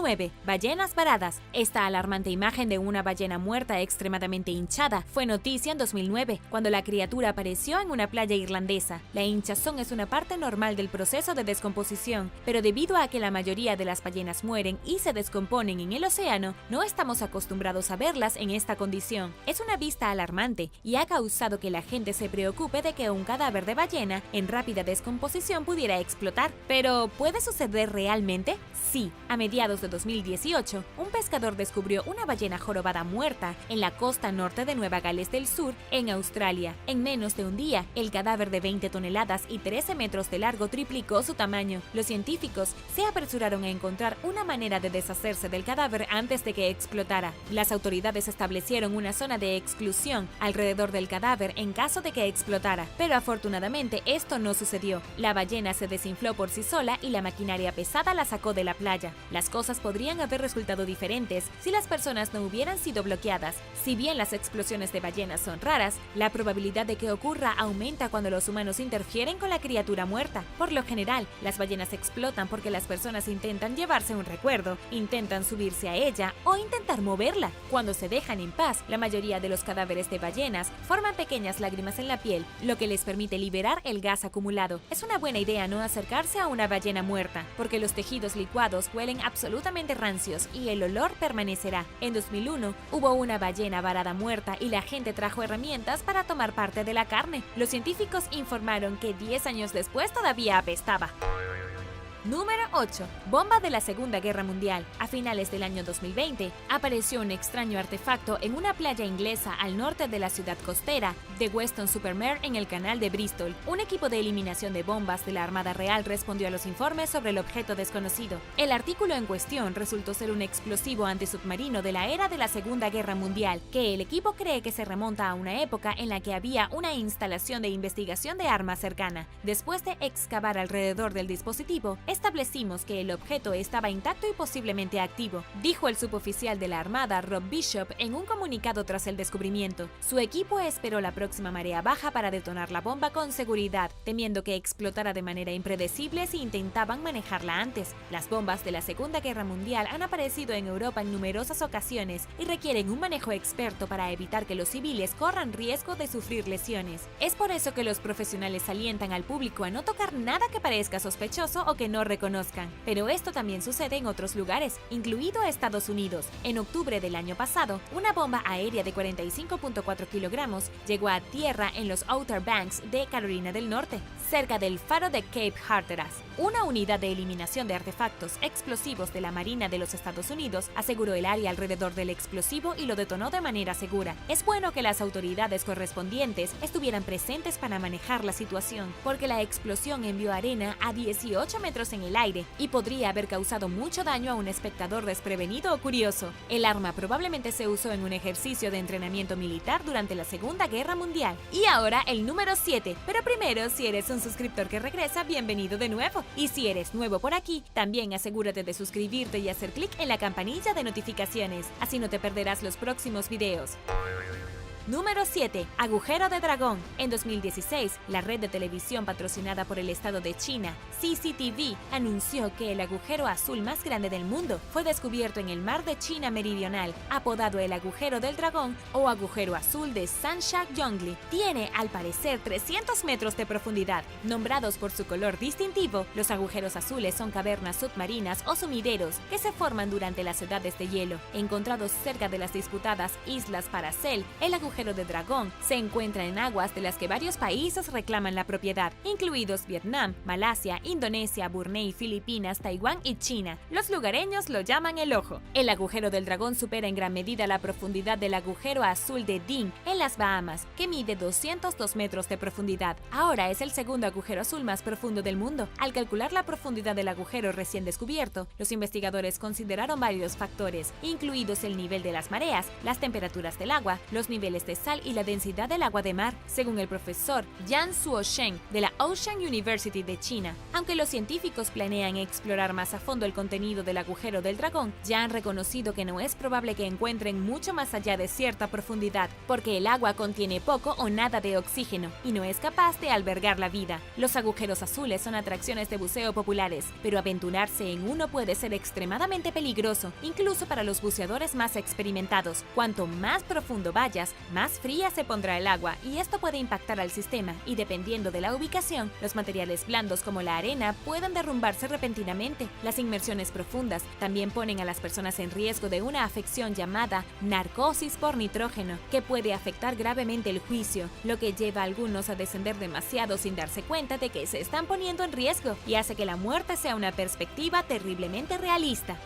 9. Ballenas varadas. Esta alarmante imagen de una ballena muerta extremadamente hinchada fue noticia en 2009, cuando la criatura apareció en una playa irlandesa. La hinchazón es una parte normal del proceso de descomposición, pero debido a que la mayoría de las ballenas mueren y se descomponen en el océano, no estamos acostumbrados a verlas en esta condición. Es una vista alarmante y ha causado que la gente se preocupe de que un cadáver de ballena en rápida descomposición pudiera explotar. ¿Pero puede suceder realmente? Sí. A mediados de 2018, un pescador descubrió una ballena jorobada muerta en la costa norte de Nueva Gales del Sur, en Australia. En menos de un día, el cadáver de 20 toneladas y 13 metros de largo triplicó su tamaño. Los científicos se apresuraron a encontrar una manera de deshacerse del cadáver antes de que explotara. Las autoridades establecieron una zona de exclusión alrededor del cadáver en caso de que explotara, pero afortunadamente esto no sucedió. La ballena se desinfló por sí sola y la maquinaria pesada la sacó de la playa. Las cosas podrían haber resultado diferentes si las personas no hubieran sido bloqueadas. Si bien las explosiones de ballenas son raras, la probabilidad de que ocurra aumenta cuando los humanos interfieren con la criatura muerta. Por lo general, las ballenas explotan porque las personas intentan llevarse un recuerdo, intentan subirse a ella o intentar moverla. Cuando se dejan en paz, la mayoría de los cadáveres de ballenas forman pequeñas lágrimas en la piel, lo que les permite liberar el gas acumulado. Es una buena idea no acercarse a una ballena muerta, porque los tejidos licuados huelen absolutamente rancios y el olor permanecerá. En 2001, hubo una ballena varada muerta y la gente trajo herramientas para tomar parte de la carne. Los científicos informaron que 10 años después todavía apestaba. Número 8. Bomba de la Segunda Guerra Mundial. A finales del año 2020, apareció un extraño artefacto en una playa inglesa al norte de la ciudad costera de Weston-super-Mare en el canal de Bristol. Un equipo de eliminación de bombas de la Armada Real respondió a los informes sobre el objeto desconocido. El artículo en cuestión resultó ser un explosivo antisubmarino de la era de la Segunda Guerra Mundial, que el equipo cree que se remonta a una época en la que había una instalación de investigación de armas cercana. Después de excavar alrededor del dispositivo, establecimos que el objeto estaba intacto y posiblemente activo, dijo el suboficial de la Armada Rob Bishop en un comunicado tras el descubrimiento. Su equipo esperó la próxima marea baja para detonar la bomba con seguridad, temiendo que explotara de manera impredecible si intentaban manejarla antes. Las bombas de la Segunda Guerra Mundial han aparecido en Europa en numerosas ocasiones y requieren un manejo experto para evitar que los civiles corran riesgo de sufrir lesiones. Es por eso que los profesionales alientan al público a no tocar nada que parezca sospechoso o que no reconozcan. Pero esto también sucede en otros lugares, incluido Estados Unidos. En octubre del año pasado, una bomba aérea de 45.4 kilogramos llegó a tierra en los Outer Banks de Carolina del Norte, cerca del faro de Cape Hatteras. Una unidad de eliminación de artefactos explosivos de la Marina de los Estados Unidos aseguró el área alrededor del explosivo y lo detonó de manera segura. Es bueno que las autoridades correspondientes estuvieran presentes para manejar la situación, porque la explosión envió arena a 18 metros en el aire y podría haber causado mucho daño a un espectador desprevenido o curioso. El arma probablemente se usó en un ejercicio de entrenamiento militar durante la Segunda Guerra Mundial. Y ahora el número 7, pero primero, si eres un suscriptor que regresa, bienvenido de nuevo. Y si eres nuevo por aquí, también asegúrate de suscribirte y hacer clic en la campanilla de notificaciones, así no te perderás los próximos videos. Número 7. Agujero de dragón. En 2016, la red de televisión patrocinada por el Estado de China, CCTV, anunció que el agujero azul más grande del mundo fue descubierto en el mar de China Meridional, apodado el agujero del dragón o agujero azul de Sansha Yongli. Tiene, al parecer, 300 metros de profundidad. Nombrados por su color distintivo, los agujeros azules son cavernas submarinas o sumideros que se forman durante las edades de hielo. Encontrados cerca de las disputadas Islas Paracel, el agujero de dragón se encuentra en aguas de las que varios países reclaman la propiedad, incluidos Vietnam, Malasia, Indonesia, Brunei, Filipinas, Taiwán y China. Los lugareños lo llaman el ojo. El agujero del dragón supera en gran medida la profundidad del agujero azul de Dean en las Bahamas, que mide 202 metros de profundidad. Ahora es el segundo agujero azul más profundo del mundo. Al calcular la profundidad del agujero recién descubierto, los investigadores consideraron varios factores, incluidos el nivel de las mareas, las temperaturas del agua, los niveles niveles de sal y la densidad del agua de mar, según el profesor Yang Suosheng de la Ocean University de China. Aunque los científicos planean explorar más a fondo el contenido del agujero del dragón, ya han reconocido que no es probable que encuentren mucho más allá de cierta profundidad, porque el agua contiene poco o nada de oxígeno y no es capaz de albergar la vida. Los agujeros azules son atracciones de buceo populares, pero aventurarse en uno puede ser extremadamente peligroso, incluso para los buceadores más experimentados. Cuanto más profundo vayas, más fría se pondrá el agua y esto puede impactar al sistema, y dependiendo de la ubicación, los materiales blandos como la arena pueden derrumbarse repentinamente. Las inmersiones profundas también ponen a las personas en riesgo de una afección llamada narcosis por nitrógeno, que puede afectar gravemente el juicio, lo que lleva a algunos a descender demasiado sin darse cuenta de que se están poniendo en riesgo y hace que la muerte sea una perspectiva terriblemente realista.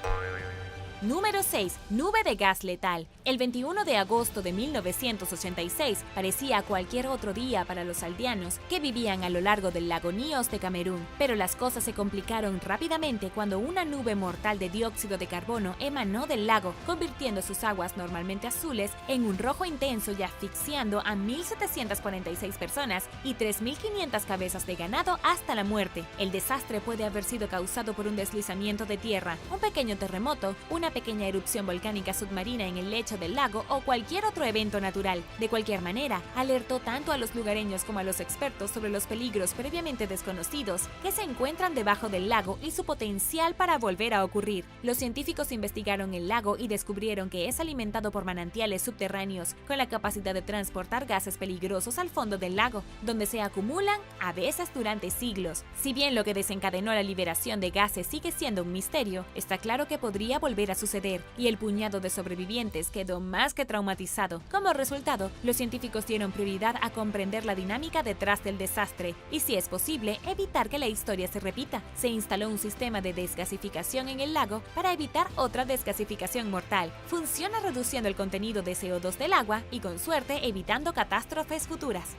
Número 6. Nube de gas letal. El 21 de agosto de 1986 parecía cualquier otro día para los aldeanos que vivían a lo largo del lago Nyos de Camerún, pero las cosas se complicaron rápidamente cuando una nube mortal de dióxido de carbono emanó del lago, convirtiendo sus aguas normalmente azules en un rojo intenso y asfixiando a 1.746 personas y 3.500 cabezas de ganado hasta la muerte. El desastre puede haber sido causado por un deslizamiento de tierra, un pequeño terremoto, una pequeña erupción volcánica submarina en el lecho del lago o cualquier otro evento natural. De cualquier manera, alertó tanto a los lugareños como a los expertos sobre los peligros previamente desconocidos que se encuentran debajo del lago y su potencial para volver a ocurrir. Los científicos investigaron el lago y descubrieron que es alimentado por manantiales subterráneos con la capacidad de transportar gases peligrosos al fondo del lago, donde se acumulan a veces durante siglos. Si bien lo que desencadenó la liberación de gases sigue siendo un misterio, está claro que podría volver a suceder, y el puñado de sobrevivientes quedó más que traumatizado. Como resultado, los científicos dieron prioridad a comprender la dinámica detrás del desastre y, si es posible, evitar que la historia se repita. Se instaló un sistema de desgasificación en el lago para evitar otra desgasificación mortal. Funciona reduciendo el contenido de CO2 del agua y, con suerte, evitando catástrofes futuras.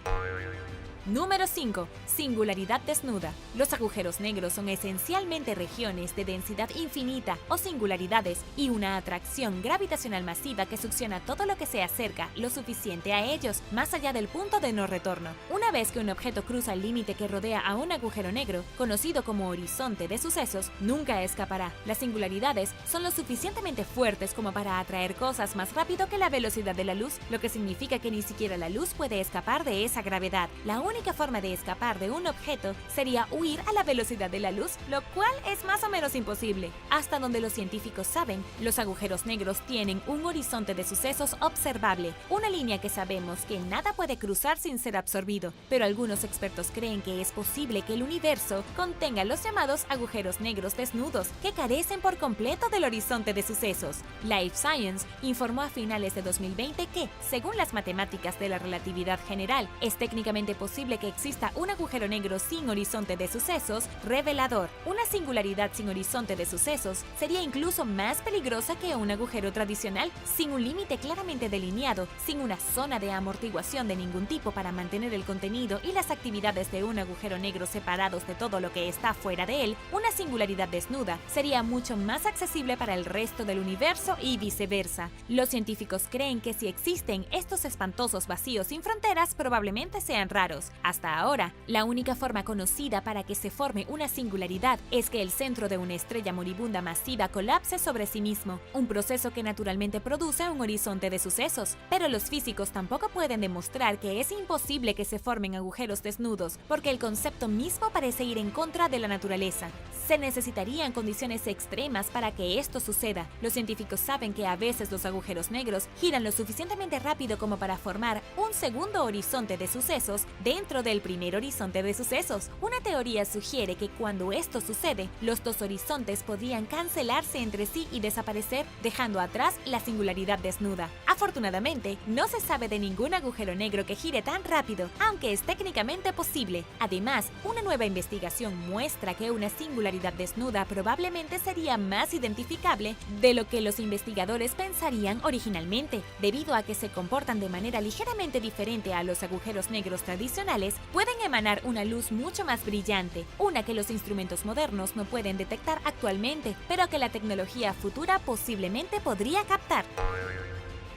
Número 5. Singularidad desnuda. Los agujeros negros son esencialmente regiones de densidad infinita o singularidades y una atracción gravitacional masiva que succiona todo lo que se acerca lo suficiente a ellos, más allá del punto de no retorno. Una vez que un objeto cruza el límite que rodea a un agujero negro, conocido como horizonte de sucesos, nunca escapará. Las singularidades son lo suficientemente fuertes como para atraer cosas más rápido que la velocidad de la luz, lo que significa que ni siquiera la luz puede escapar de esa gravedad. La única forma de escapar de un objeto sería huir a la velocidad de la luz, lo cual es más o menos imposible. Hasta donde los científicos saben, los agujeros negros tienen un horizonte de sucesos observable, una línea que sabemos que nada puede cruzar sin ser absorbido, pero algunos expertos creen que es posible que el universo contenga los llamados agujeros negros desnudos, que carecen por completo del horizonte de sucesos. Life Science informó a finales de 2020 que, según las matemáticas de la relatividad general, es técnicamente posible que exista un agujero negro sin horizonte de sucesos revelador. Una singularidad sin horizonte de sucesos sería incluso más peligrosa que un agujero tradicional, sin un límite claramente delineado, sin una zona de amortiguación de ningún tipo para mantener el contenido y las actividades de un agujero negro separados de todo lo que está fuera de él. Una singularidad desnuda sería mucho más accesible para el resto del universo y viceversa. Los científicos creen que si existen estos espantosos vacíos sin fronteras, probablemente sean raros. Hasta ahora, la única forma conocida para que se forme una singularidad es que el centro de una estrella moribunda masiva colapse sobre sí mismo, un proceso que naturalmente produce un horizonte de sucesos. Pero los físicos tampoco pueden demostrar que es imposible que se formen agujeros desnudos, porque el concepto mismo parece ir en contra de la naturaleza. Se necesitarían condiciones extremas para que esto suceda. Los científicos saben que a veces los agujeros negros giran lo suficientemente rápido como para formar un segundo horizonte de sucesos dentro del primer horizonte de sucesos. Una teoría sugiere que cuando esto sucede, los dos horizontes podrían cancelarse entre sí y desaparecer, dejando atrás la singularidad desnuda. Afortunadamente, no se sabe de ningún agujero negro que gire tan rápido, aunque es técnicamente posible. Además, una nueva investigación muestra que una singularidad desnuda probablemente sería más identificable de lo que los investigadores pensarían originalmente. Debido a que se comportan de manera ligeramente diferente a los agujeros negros tradicionales, pueden emanar una luz mucho más brillante, una que los instrumentos modernos no pueden detectar actualmente, pero que la tecnología futura posiblemente podría captar.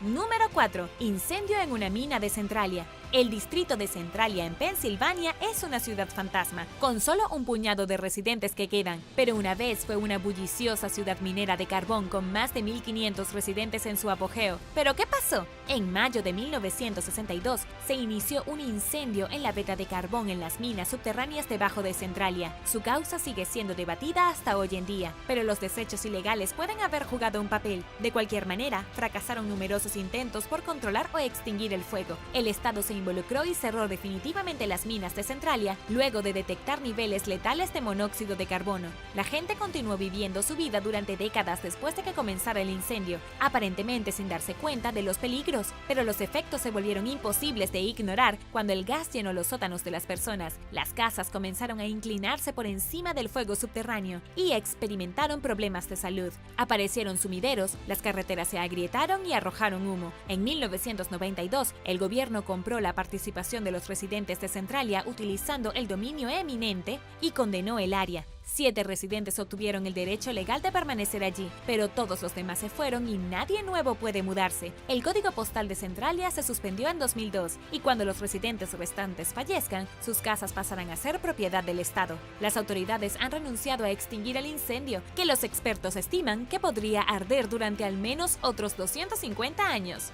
Número 4. Incendio en una mina de Centralia. El distrito de Centralia en Pensilvania es una ciudad fantasma, con solo un puñado de residentes que quedan, pero una vez fue una bulliciosa ciudad minera de carbón con más de 1.500 residentes en su apogeo. ¿Pero qué pasó? En mayo de 1962 se inició un incendio en la veta de carbón en las minas subterráneas debajo de Centralia. Su causa sigue siendo debatida hasta hoy en día, pero los desechos ilegales pueden haber jugado un papel. De cualquier manera, fracasaron numerosos intentos por controlar o extinguir el fuego. El Estado se involucró y cerró definitivamente las minas de Centralia luego de detectar niveles letales de monóxido de carbono. La gente continuó viviendo su vida durante décadas después de que comenzara el incendio, aparentemente sin darse cuenta de los peligros, pero los efectos se volvieron imposibles de ignorar cuando el gas llenó los sótanos de las personas. Las casas comenzaron a inclinarse por encima del fuego subterráneo y experimentaron problemas de salud. Aparecieron sumideros, las carreteras se agrietaron y arrojaron humo. En 1992, el gobierno compró la participación de los residentes de Centralia utilizando el dominio eminente y condenó el área. 7 residentes obtuvieron el derecho legal de permanecer allí, pero todos los demás se fueron y nadie nuevo puede mudarse. El código postal de Centralia se suspendió en 2002 y cuando los residentes restantes fallezcan, sus casas pasarán a ser propiedad del Estado. Las autoridades han renunciado a extinguir el incendio, que los expertos estiman que podría arder durante al menos otros 250 años.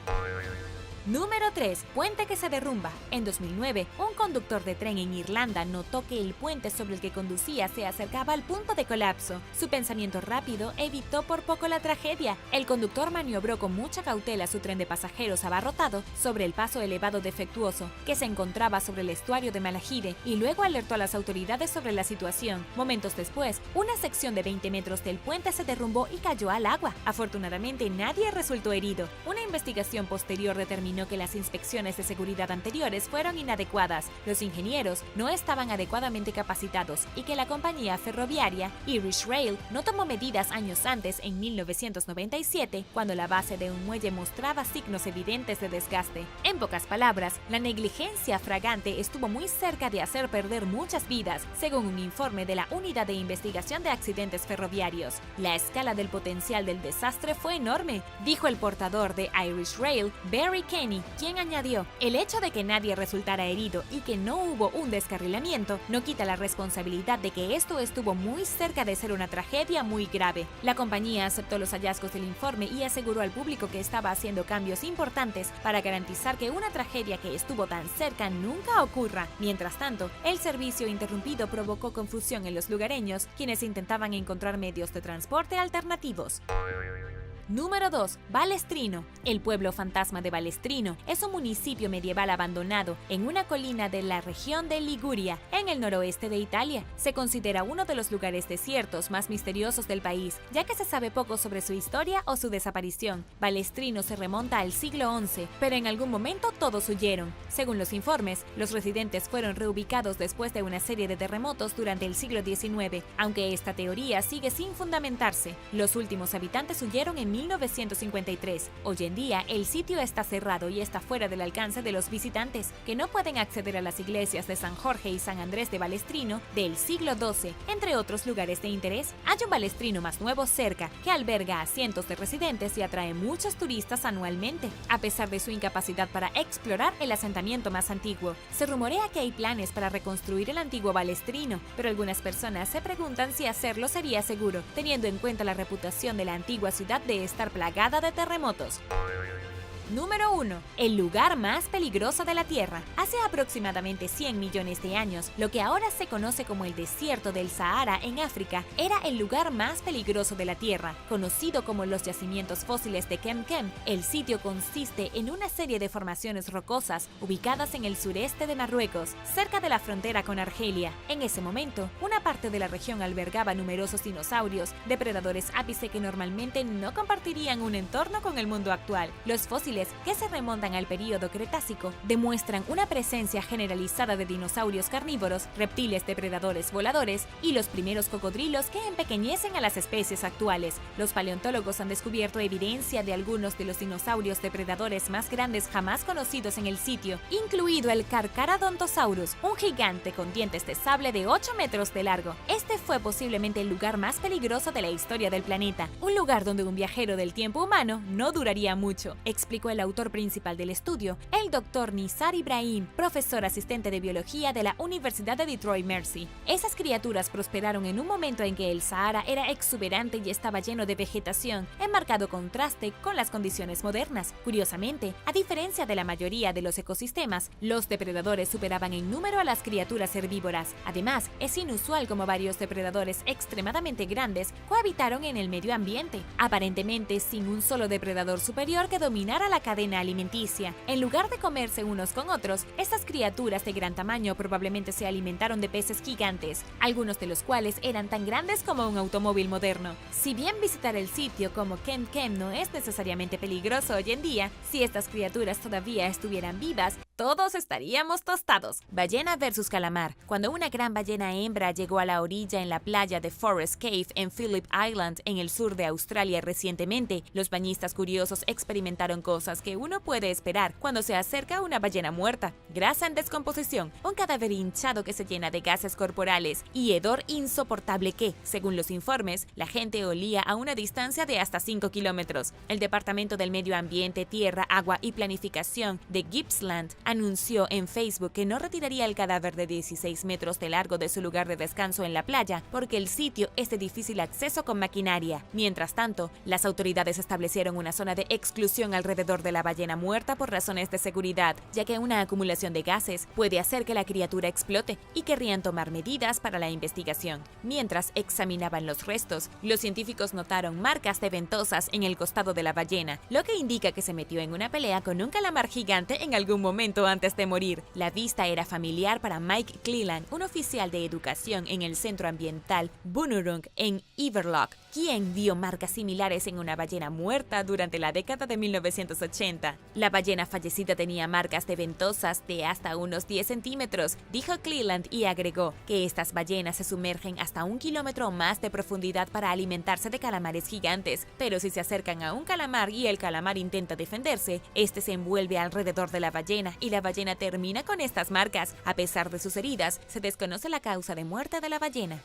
Número 3. Puente que se derrumba. En 2009, un conductor de tren en Irlanda notó que el puente sobre el que conducía se acercaba al punto de colapso. Su pensamiento rápido evitó por poco la tragedia. El conductor maniobró con mucha cautela su tren de pasajeros abarrotado sobre el paso elevado defectuoso que se encontraba sobre el estuario de Malahide y luego alertó a las autoridades sobre la situación. Momentos después, una sección de 20 metros del puente se derrumbó y cayó al agua. Afortunadamente, nadie resultó herido. Una investigación posterior determinó que las inspecciones de seguridad anteriores fueron inadecuadas, los ingenieros no estaban adecuadamente capacitados y que la compañía ferroviaria Irish Rail no tomó medidas años antes, en 1997, cuando la base de un muelle mostraba signos evidentes de desgaste. En pocas palabras, la negligencia fragante estuvo muy cerca de hacer perder muchas vidas, según un informe de la Unidad de Investigación de Accidentes Ferroviarios. La escala del potencial del desastre fue enorme, dijo el portador de Irish Rail, Barry Kenny, quien añadió: el hecho de que nadie resultara herido y que no hubo un descarrilamiento no quita la responsabilidad de que esto estuvo muy cerca de ser una tragedia muy grave. La compañía aceptó los hallazgos del informe y aseguró al público que estaba haciendo cambios importantes para garantizar que una tragedia que estuvo tan cerca nunca ocurra. Mientras tanto, el servicio interrumpido provocó confusión en los lugareños, quienes intentaban encontrar medios de transporte alternativos. Número 2. Balestrino. El pueblo fantasma de Balestrino es un municipio medieval abandonado en una colina de la región de Liguria, en el noroeste de Italia. Se considera uno de los lugares desiertos más misteriosos del país, ya que se sabe poco sobre su historia o su desaparición. Balestrino se remonta al siglo XI, pero en algún momento todos huyeron. Según los informes, los residentes fueron reubicados después de una serie de terremotos durante el siglo XIX, aunque esta teoría sigue sin fundamentarse. Los últimos habitantes huyeron en 1953. Hoy en día, el sitio está cerrado y está fuera del alcance de los visitantes, que no pueden acceder a las iglesias de San Jorge y San Andrés de Balestrino del siglo XII, entre otros lugares de interés. Hay un Balestrino más nuevo cerca, que alberga a cientos de residentes y atrae muchos turistas anualmente, a pesar de su incapacidad para explorar el asentamiento más antiguo. Se rumorea que hay planes para reconstruir el antiguo Balestrino, pero algunas personas se preguntan si hacerlo sería seguro, teniendo en cuenta la reputación de la antigua ciudad de estar plagada de terremotos. Número 1. El lugar más peligroso de la Tierra. Hace aproximadamente 100 millones de años, lo que ahora se conoce como el desierto del Sahara en África era el lugar más peligroso de la Tierra, conocido como los yacimientos fósiles de Kemkem. El sitio consiste en una serie de formaciones rocosas ubicadas en el sureste de Marruecos, cerca de la frontera con Argelia. En ese momento, una parte de la región albergaba numerosos dinosaurios, depredadores ápice que normalmente no compartirían un entorno con el mundo actual. Los fósiles, que se remontan al período Cretácico, demuestran una presencia generalizada de dinosaurios carnívoros, reptiles depredadores voladores y los primeros cocodrilos que empequeñecen a las especies actuales. Los paleontólogos han descubierto evidencia de algunos de los dinosaurios depredadores más grandes jamás conocidos en el sitio, incluido el Carcharodontosaurus, un gigante con dientes de sable de 8 metros de largo. Este fue posiblemente el lugar más peligroso de la historia del planeta, un lugar donde un viajero del tiempo humano no duraría mucho, explicó el autor principal del estudio, el Dr. Nizar Ibrahim, profesor asistente de biología de la Universidad de Detroit Mercy. Esas criaturas prosperaron en un momento en que el Sahara era exuberante y estaba lleno de vegetación, en marcado contraste con las condiciones modernas. Curiosamente, a diferencia de la mayoría de los ecosistemas, los depredadores superaban en número a las criaturas herbívoras. Además, es inusual como varios depredadores extremadamente grandes cohabitaron en el medio ambiente, aparentemente sin un solo depredador superior que dominara la cadena alimenticia. En lugar de comerse unos con otros, estas criaturas de gran tamaño probablemente se alimentaron de peces gigantes, algunos de los cuales eran tan grandes como un automóvil moderno. Si bien visitar el sitio como Kem Kem no es necesariamente peligroso hoy en día, si estas criaturas todavía estuvieran vivas, todos estaríamos tostados. Ballena versus calamar. Cuando una gran ballena hembra llegó a la orilla en la playa de Forest Cave en Phillip Island, en el sur de Australia recientemente, los bañistas curiosos experimentaron cosas que uno puede esperar cuando se acerca a una ballena muerta. Grasa en descomposición, un cadáver hinchado que se llena de gases corporales y hedor insoportable que, según los informes, la gente olía a una distancia de hasta 5 kilómetros. El Departamento del Medio Ambiente, Tierra, Agua y Planificación de Gippsland anunció en Facebook que no retiraría el cadáver de 16 metros de largo de su lugar de descanso en la playa porque el sitio es de difícil acceso con maquinaria. Mientras tanto, las autoridades establecieron una zona de exclusión alrededor de la ballena muerta por razones de seguridad, ya que una acumulación de gases puede hacer que la criatura explote y querrían tomar medidas para la investigación. Mientras examinaban los restos, los científicos notaron marcas de ventosas en el costado de la ballena, lo que indica que se metió en una pelea con un calamar gigante en algún momento antes de morir. La vista era familiar para Mike Cleland, un oficial de educación en el centro ambiental Bunurong en Everlock, quien vio marcas similares en una ballena muerta durante la década de 1980. La ballena fallecida tenía marcas de ventosas de hasta unos 10 centímetros, dijo Cleland, y agregó que estas ballenas se sumergen hasta 1 kilómetro más de profundidad para alimentarse de calamares gigantes, pero si se acercan a un calamar y el calamar intenta defenderse, este se envuelve alrededor de la ballena y la ballena termina con estas marcas. A pesar de sus heridas, se desconoce la causa de muerte de la ballena.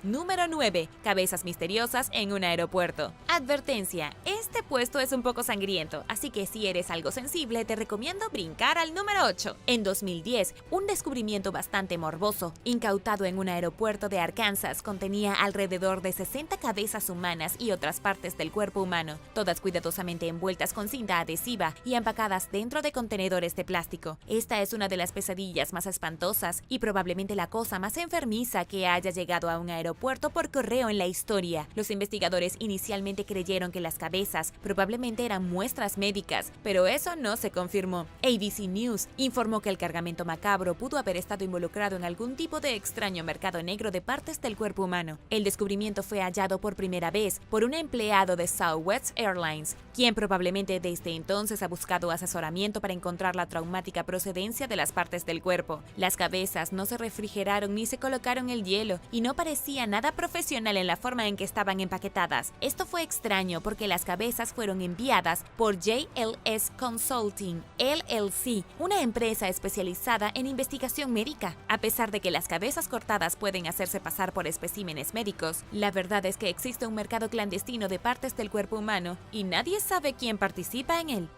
Número 9. Cabezas misteriosas en un aeropuerto. Advertencia: este puesto es un poco sangriento, así que si eres algo sensible te recomiendo brincar al número 8. En 2010, un descubrimiento bastante morboso, incautado en un aeropuerto de Arkansas, contenía alrededor de 60 cabezas humanas y otras partes del cuerpo humano, todas cuidadosamente envueltas con cinta adhesiva y empacadas dentro de contenedores de plástico. Esta es una de las pesadillas más espantosas y probablemente la cosa más enfermiza que haya llegado a un aeropuerto por correo en la historia. Los investigadores inicialmente creyeron que las cabezas probablemente eran muestras médicas, pero eso no se confirmó. ABC News informó que el cargamento macabro pudo haber estado involucrado en algún tipo de extraño mercado negro de partes del cuerpo humano. El descubrimiento fue hallado por primera vez por un empleado de Southwest Airlines, quien probablemente desde entonces ha buscado asesoramiento para encontrar la traumática procedencia de las partes del cuerpo. Las cabezas no se refrigeraron ni se colocaron el hielo y no parecía nada profesional en la forma en que estaban empaquetadas. Esto fue extraño porque las cabezas fueron enviadas por JLS Consulting LLC, una empresa especializada en investigación médica. A pesar de que las cabezas cortadas pueden hacerse pasar por especímenes médicos, la verdad es que existe un mercado clandestino de partes del cuerpo humano y nadie sabe quién participa en él.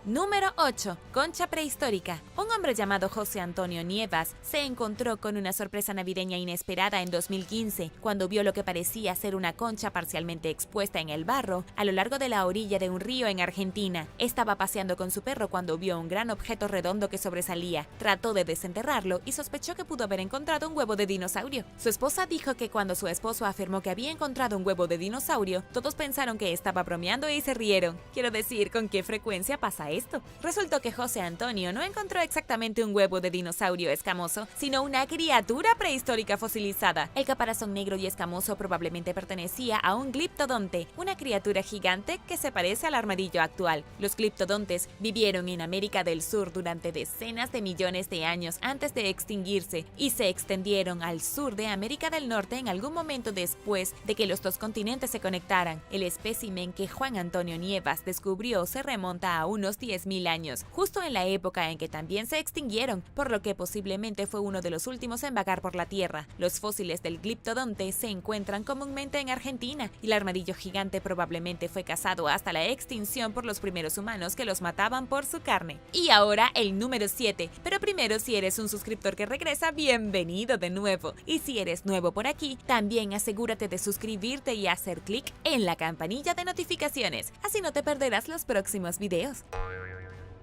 Número 8. Concha prehistórica. Un hombre llamado José Antonio Nievas se encontró con una sorpresa navideña inesperada en 2015, cuando vio lo que parecía ser una concha parcialmente expuesta en el barro a lo largo de la orilla de un río en Argentina. Estaba paseando con su perro cuando vio un gran objeto redondo que sobresalía. Trató de desenterrarlo y sospechó que pudo haber encontrado un huevo de dinosaurio. Su esposa dijo que cuando su esposo afirmó que había encontrado un huevo de dinosaurio, todos pensaron que estaba bromeando y se rieron. Quiero decir, ¿con qué frecuencia pasa esto? Resultó que José Antonio no encontró exactamente un huevo de dinosaurio escamoso, sino una criatura prehistórica fosilizada. El caparazón negro y escamoso probablemente pertenecía a un gliptodonte, una criatura gigante que se parece al armadillo actual. Los gliptodontes vivieron en América del Sur durante decenas de millones de años antes de extinguirse y se extendieron al sur de América del Norte en algún momento después de que los dos continentes se conectaran. El espécimen que Juan Antonio Nievas descubrió se remonta a unos 10.000 años, justo en la época en que también se extinguieron, por lo que posiblemente fue uno de los últimos en vagar por la Tierra. Los fósiles del gliptodonte se encuentran comúnmente en Argentina, y el armadillo gigante probablemente fue cazado hasta la extinción por los primeros humanos que los mataban por su carne. Y ahora el número 7, pero primero, si eres un suscriptor que regresa, bienvenido de nuevo. Y si eres nuevo por aquí, también asegúrate de suscribirte y hacer clic en la campanilla de notificaciones, así no te perderás los próximos videos.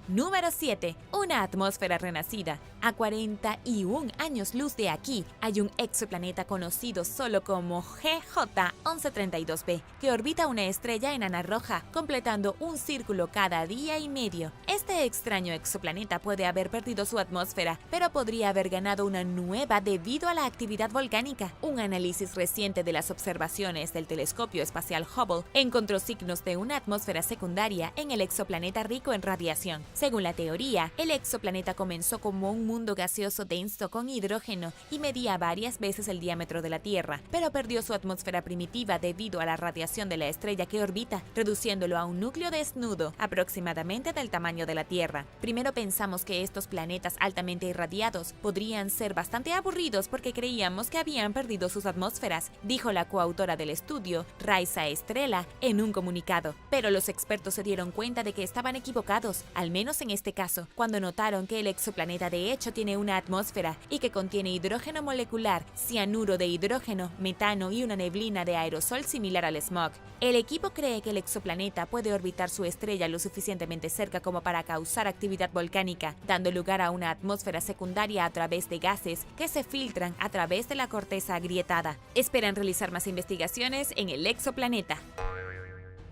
Número 7. Una atmósfera renacida. A 41 años luz de aquí, hay un exoplaneta conocido solo como GJ1132b, que orbita una estrella enana roja, completando un círculo cada día y medio. Este extraño exoplaneta puede haber perdido su atmósfera, pero podría haber ganado una nueva debido a la actividad volcánica. Un análisis reciente de las observaciones del telescopio espacial Hubble encontró signos de una atmósfera secundaria en el exoplaneta rico en radiación. Según la teoría, el exoplaneta comenzó como un mundo gaseoso denso con hidrógeno y medía varias veces el diámetro de la Tierra, pero perdió su atmósfera primitiva debido a la radiación de la estrella que orbita, reduciéndolo a un núcleo desnudo, aproximadamente del tamaño de la Tierra. Primero pensamos que estos planetas altamente irradiados podrían ser bastante aburridos porque creíamos que habían perdido sus atmósferas, dijo la coautora del estudio, Raisa Estrela, en un comunicado. Pero los expertos se dieron cuenta de que estaban equivocados, al menos en este caso, cuando notaron que el exoplaneta de hecho tiene una atmósfera y que contiene hidrógeno molecular, cianuro de hidrógeno, metano y una neblina de aerosol similar al smog. El equipo cree que el exoplaneta puede orbitar su estrella lo suficientemente cerca como para causar actividad volcánica, dando lugar a una atmósfera secundaria a través de gases que se filtran a través de la corteza agrietada. Esperan realizar más investigaciones en el exoplaneta.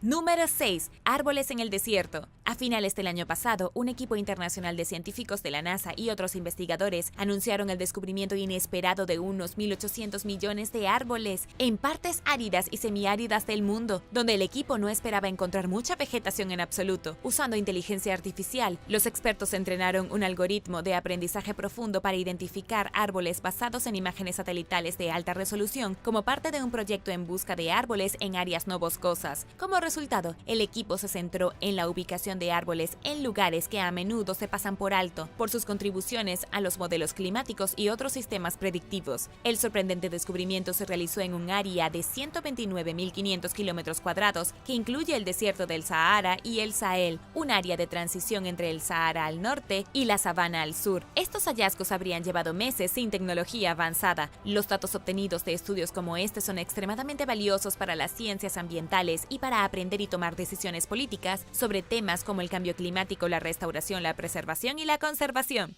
Número 6. Árboles en el desierto. A finales del año pasado, un equipo internacional de científicos de la NASA y otros investigadores anunciaron el descubrimiento inesperado de unos 1.800 millones de árboles en partes áridas y semiáridas del mundo, donde el equipo no esperaba encontrar mucha vegetación en absoluto. Usando inteligencia artificial, los expertos entrenaron un algoritmo de aprendizaje profundo para identificar árboles basados en imágenes satelitales de alta resolución como parte de un proyecto en busca de árboles en áreas no boscosas. Como resultado, el equipo se centró en la ubicación de árboles en lugares que a menudo se pasan por alto por sus contribuciones a los modelos climáticos y otros sistemas predictivos. El sorprendente descubrimiento se realizó en un área de 129.500 kilómetros cuadrados que incluye el desierto del Sahara y el Sahel, un área de transición entre el Sahara al norte y la sabana al sur. Estos hallazgos habrían llevado meses sin tecnología avanzada. Los datos obtenidos de estudios como este son extremadamente valiosos para las ciencias ambientales y para aprender y tomar decisiones políticas sobre temas como el cambio climático, la restauración, la preservación y la conservación.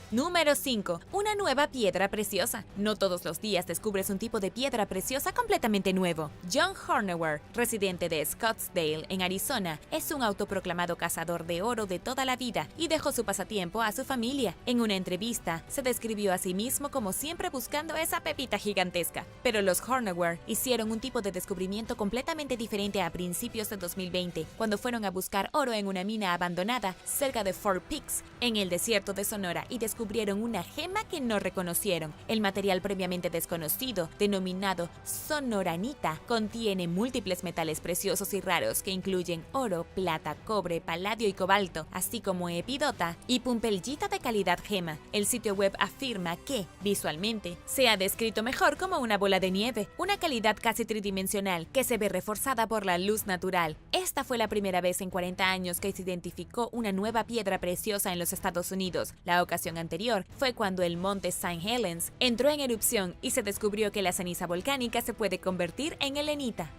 Número 5. Una nueva piedra preciosa. No todos los días descubres un tipo de piedra preciosa completamente nuevo. John Hornauer, residente de Scottsdale, en Arizona, es un autoproclamado cazador de oro de toda la vida y dejó su pasatiempo a su familia. En una entrevista, se describió a sí mismo como siempre buscando esa pepita gigantesca. Pero los Hornauer hicieron un tipo de descubrimiento completamente diferente a principios de 2020, cuando fueron a buscar oro en una mina abandonada cerca de Fort Peaks, en el desierto de Sonora, y descubrieron una gema que no reconocieron. El material previamente desconocido, denominado sonoranita, contiene múltiples metales preciosos y raros que incluyen oro, plata, cobre, paladio y cobalto, así como epidota y pumpelgita de calidad gema. El sitio web afirma que, visualmente, se ha descrito mejor como una bola de nieve, una calidad casi tridimensional que se ve reforzada por la luz natural. Esta fue la primera vez en 40 años que se identificó una nueva piedra preciosa en los Estados Unidos. La ocasión anterior fue cuando el monte St. Helens entró en erupción y se descubrió que la ceniza volcánica se puede convertir en helenita.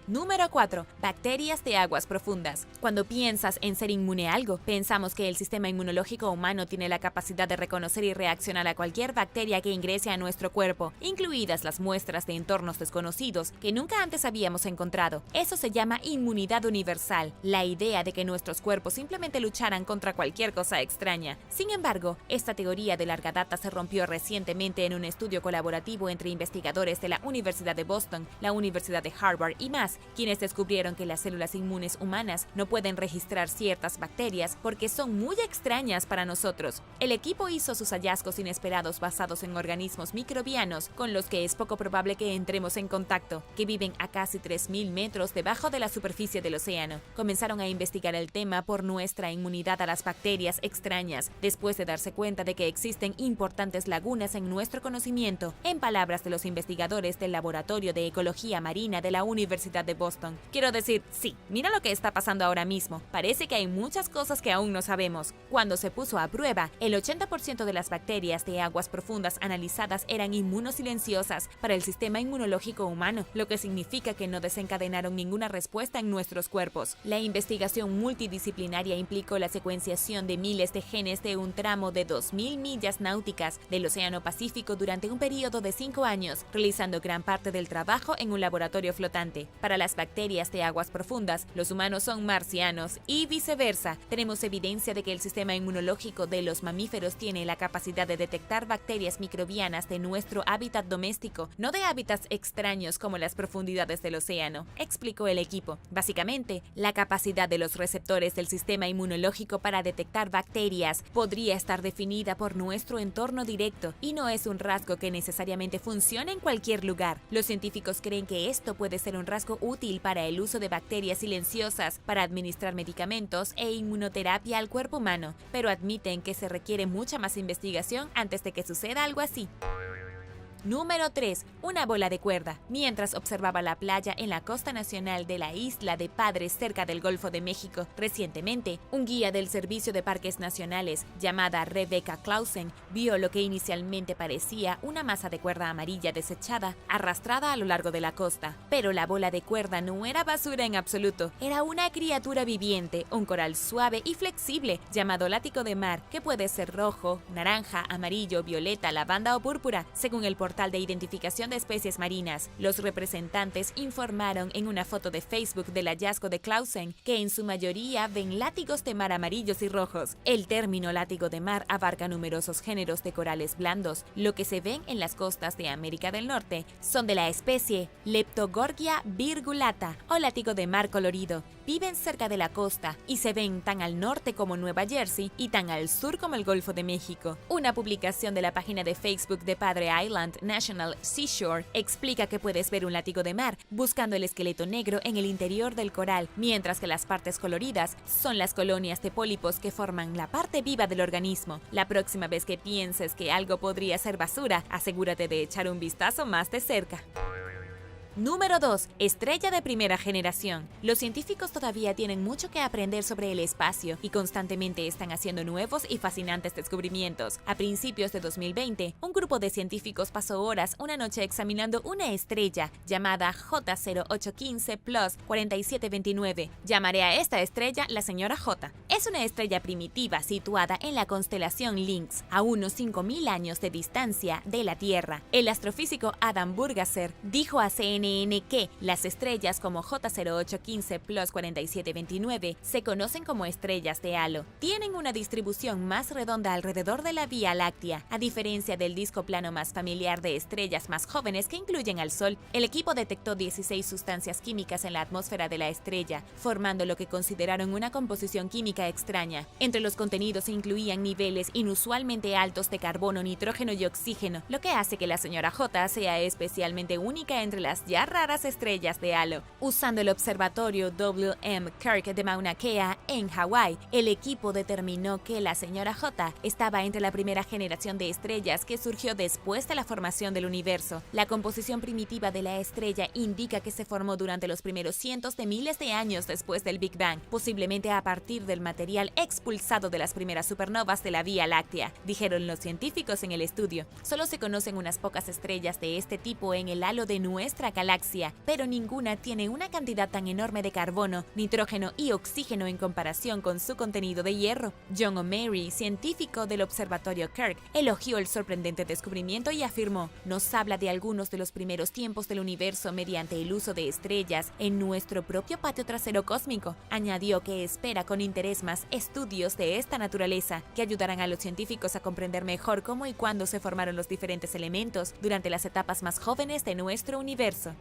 Número 4. Bacterias de aguas profundas. Cuando piensas en ser inmune a algo, pensamos que el sistema inmunológico humano tiene la capacidad de reconocer y reaccionar a cualquier bacteria que ingrese a nuestro cuerpo, incluidas las muestras de entornos desconocidos que nunca antes habíamos encontrado. Eso se llama inmunidad universal, la idea de que nuestros cuerpos simplemente lucharan contra cualquier cosa extraña. Sin embargo, esta teoría de larga data se rompió recientemente en un estudio colaborativo entre investigadores de la Universidad de Boston, la Universidad de Harvard y más, Higgs, quienes descubrieron que las células inmunes humanas no pueden registrar ciertas bacterias porque son muy extrañas para nosotros. El equipo hizo sus hallazgos inesperados basados en organismos microbianos con los que es poco probable que entremos en contacto, que viven a casi 3.000 metros debajo de la superficie del océano. Comenzaron a investigar el tema por nuestra inmunidad a las bacterias extrañas, después de darse cuenta de que existen importantes lagunas en nuestro conocimiento, en palabras de los investigadores del Laboratorio de Ecología Marina de la Universidad de Boston. Quiero decir, sí, mira lo que está pasando ahora mismo. Parece que hay muchas cosas que aún no sabemos. Cuando se puso a prueba, el 80% de las bacterias de aguas profundas analizadas eran inmunosilenciosas para el sistema inmunológico humano, lo que significa que no desencadenaron ninguna respuesta en nuestros cuerpos. La investigación multidisciplinaria implicó la secuenciación de miles de genes de un tramo de 2.000 millas náuticas del Océano Pacífico durante un periodo de 5 años, realizando gran parte del trabajo en un laboratorio flotante. Para las bacterias de aguas profundas, los humanos son marcianos y viceversa. Tenemos evidencia de que el sistema inmunológico de los mamíferos tiene la capacidad de detectar bacterias microbianas de nuestro hábitat doméstico, no de hábitats extraños como las profundidades del océano, explicó el equipo. Básicamente, la capacidad de los receptores del sistema inmunológico para detectar bacterias podría estar definida por nuestro entorno directo y no es un rasgo que necesariamente funcione en cualquier lugar. Los científicos creen que esto puede ser un rasgo útil para el uso de bacterias silenciosas para administrar medicamentos e inmunoterapia al cuerpo humano, pero admiten que se requiere mucha más investigación antes de que suceda algo así. Número 3. Una bola de cuerda. Mientras observaba la playa en la costa nacional de la Isla de Padres cerca del Golfo de México, recientemente, un guía del Servicio de Parques Nacionales, llamada Rebecca Clausen, vio lo que inicialmente parecía una masa de cuerda amarilla desechada, arrastrada a lo largo de la costa. Pero la bola de cuerda no era basura en absoluto, era una criatura viviente, un coral suave y flexible, llamado látigo de mar, que puede ser rojo, naranja, amarillo, violeta, lavanda o púrpura, según el portal de identificación de especies marinas. Los representantes informaron en una foto de Facebook del hallazgo de Clausen que en su mayoría ven látigos de mar amarillos y rojos. El término látigo de mar abarca numerosos géneros de corales blandos. Lo que se ven en las costas de América del Norte son de la especie Leptogorgia virgulata o látigo de mar colorido. Viven cerca de la costa y se ven tan al norte como Nueva Jersey y tan al sur como el Golfo de México. Una publicación de la página de Facebook de Padre Island National Seashore explica que puedes ver un látigo de mar buscando el esqueleto negro en el interior del coral, mientras que las partes coloridas son las colonias de pólipos que forman la parte viva del organismo. La próxima vez que pienses que algo podría ser basura, asegúrate de echar un vistazo más de cerca. Número 2. Estrella de primera generación. Los científicos todavía tienen mucho que aprender sobre el espacio y constantemente están haciendo nuevos y fascinantes descubrimientos. A principios de 2020, un grupo de científicos pasó horas una noche examinando una estrella llamada J0815 Plus 4729. Llamaré a esta estrella la señora J. Es una estrella primitiva situada en la constelación Lynx, a unos 5.000 años de distancia de la Tierra. El astrofísico Adam Burgasser dijo a CNN que las estrellas como J0815 Plus 4729 se conocen como estrellas de halo. Tienen una distribución más redonda alrededor de la Vía Láctea, a diferencia del disco plano más familiar de estrellas más jóvenes que incluyen al Sol. El equipo detectó 16 sustancias químicas en la atmósfera de la estrella, formando lo que consideraron una composición química extraña. Entre los contenidos se incluían niveles inusualmente altos de carbono, nitrógeno y oxígeno, lo que hace que la señora J sea especialmente única entre las ya raras estrellas de halo. Usando el observatorio W.M. Kirk de Mauna Kea en Hawái, el equipo determinó que la señora J estaba entre la primera generación de estrellas que surgió después de la formación del universo. La composición primitiva de la estrella indica que se formó durante los primeros cientos de miles de años después del Big Bang, posiblemente a partir del material expulsado de las primeras supernovas de la Vía Láctea, dijeron los científicos en el estudio. Solo se conocen unas pocas estrellas de este tipo en el halo de nuestra galaxia, pero ninguna tiene una cantidad tan enorme de carbono, nitrógeno y oxígeno en comparación con su contenido de hierro. John O'Mary, científico del observatorio Kirk, elogió el sorprendente descubrimiento y afirmó: "Nos habla de algunos de los primeros tiempos del universo mediante el uso de estrellas en nuestro propio patio trasero cósmico". Añadió que espera con interés más estudios de esta naturaleza que ayudarán a los científicos a comprender mejor cómo y cuándo se formaron los diferentes elementos durante las etapas más jóvenes de nuestro universo.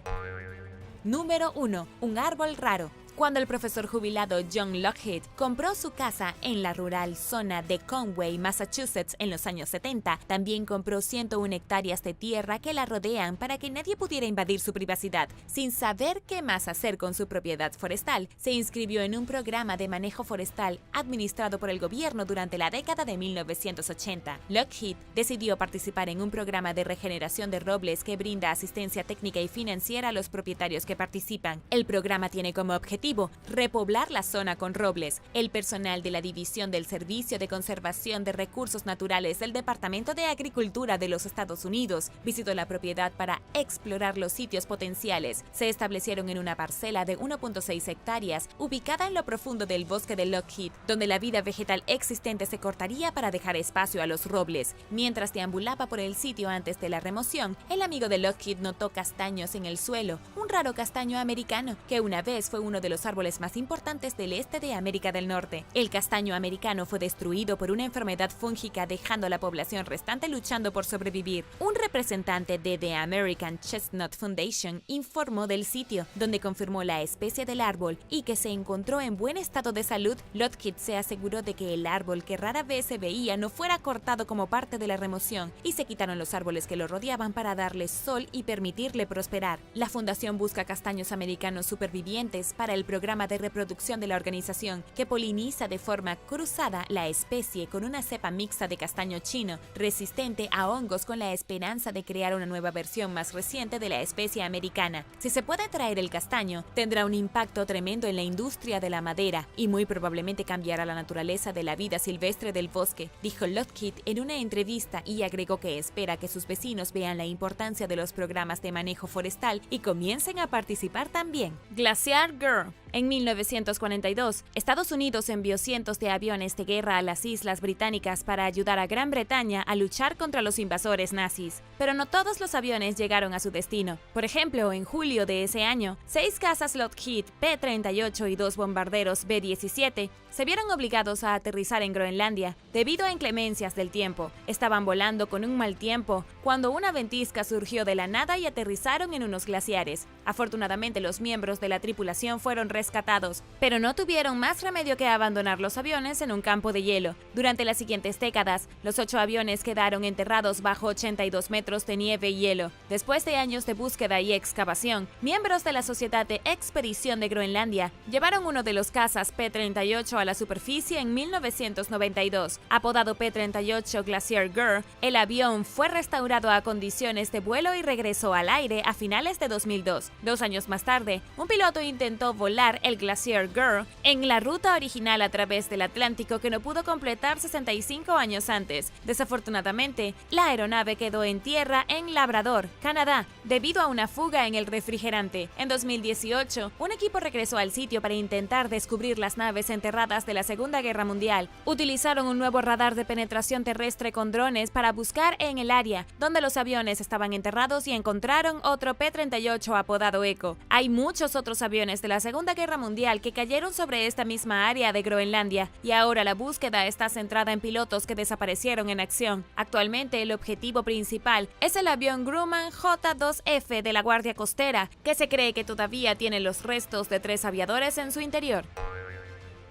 Número 1. Un árbol raro. Cuando el profesor jubilado John Lockheed compró su casa en la rural zona de Conway, Massachusetts, en los años 70, también compró 101 hectáreas de tierra que la rodean para que nadie pudiera invadir su privacidad. Sin saber qué más hacer con su propiedad forestal, se inscribió en un programa de manejo forestal administrado por el gobierno durante la década de 1980. Lockheed decidió participar en un programa de regeneración de robles que brinda asistencia técnica y financiera a los propietarios que participan. El programa tiene como objetivo repoblar la zona con robles. El personal de la División del Servicio de Conservación de Recursos Naturales del Departamento de Agricultura de los Estados Unidos visitó la propiedad para explorar los sitios potenciales. Se establecieron en una parcela de 1.6 hectáreas, ubicada en lo profundo del bosque de Lockheed, donde la vida vegetal existente se cortaría para dejar espacio a los robles. Mientras deambulaba por el sitio antes de la remoción, el amigo de Lockheed notó castaños en el suelo, un raro castaño americano, que una vez fue uno de los árboles más importantes del este de América del Norte. El castaño americano fue destruido por una enfermedad fúngica, dejando a la población restante luchando por sobrevivir. Un representante de The American Chestnut Foundation informó del sitio, donde confirmó la especie del árbol y que se encontró en buen estado de salud. Lockheed se aseguró de que el árbol, que rara vez se veía, no fuera cortado como parte de la remoción, y se quitaron los árboles que lo rodeaban para darle sol y permitirle prosperar. La fundación busca castaños americanos supervivientes para el programa de reproducción de la organización, que poliniza de forma cruzada la especie con una cepa mixta de castaño chino, resistente a hongos, con la esperanza de crear una nueva versión más reciente de la especie americana. Si se puede traer el castaño, tendrá un impacto tremendo en la industria de la madera y muy probablemente cambiará la naturaleza de la vida silvestre del bosque, dijo Lockheed en una entrevista, y agregó que espera que sus vecinos vean la importancia de los programas de manejo forestal y comiencen a participar también. Glacier Girl. En 1942, Estados Unidos envió cientos de aviones de guerra a las islas británicas para ayudar a Gran Bretaña a luchar contra los invasores nazis. Pero no todos los aviones llegaron a su destino. Por ejemplo, en julio de ese año, 6 cazas Lockheed P-38 y 2 bombarderos B-17 se vieron obligados a aterrizar en Groenlandia debido a inclemencias del tiempo. Estaban volando con un mal tiempo cuando una ventisca surgió de la nada y aterrizaron en unos glaciares. Afortunadamente, los miembros de la tripulación fueron rescatados, pero no tuvieron más remedio que abandonar los aviones en un campo de hielo. Durante las siguientes décadas, los 8 aviones quedaron enterrados bajo 82 metros de nieve y hielo. Después de años de búsqueda y excavación, miembros de la Sociedad de Expedición de Groenlandia llevaron uno de los cazas P-38 a la superficie en 1992. Apodado P-38 Glacier Girl, el avión fue restaurado a condiciones de vuelo y regresó al aire a finales de 2002. 2 años más tarde, un piloto intentó volar el Glacier Girl en la ruta original a través del Atlántico, que no pudo completar 65 años antes. Desafortunadamente, la aeronave quedó en tierra en Labrador, Canadá, debido a una fuga en el refrigerante. En 2018, un equipo regresó al sitio para intentar descubrir las naves enterradas de la Segunda Guerra Mundial. Utilizaron un nuevo radar de penetración terrestre con drones para buscar en el área donde los aviones estaban enterrados y encontraron otro P-38 apodado Echo. Hay muchos otros aviones de la Segunda Guerra Mundial que cayeron sobre esta misma área de Groenlandia, y ahora la búsqueda está centrada en pilotos que desaparecieron en acción. Actualmente, el objetivo principal es el avión Grumman J-2F de la Guardia Costera, que se cree que todavía tiene los restos de 3 aviadores en su interior.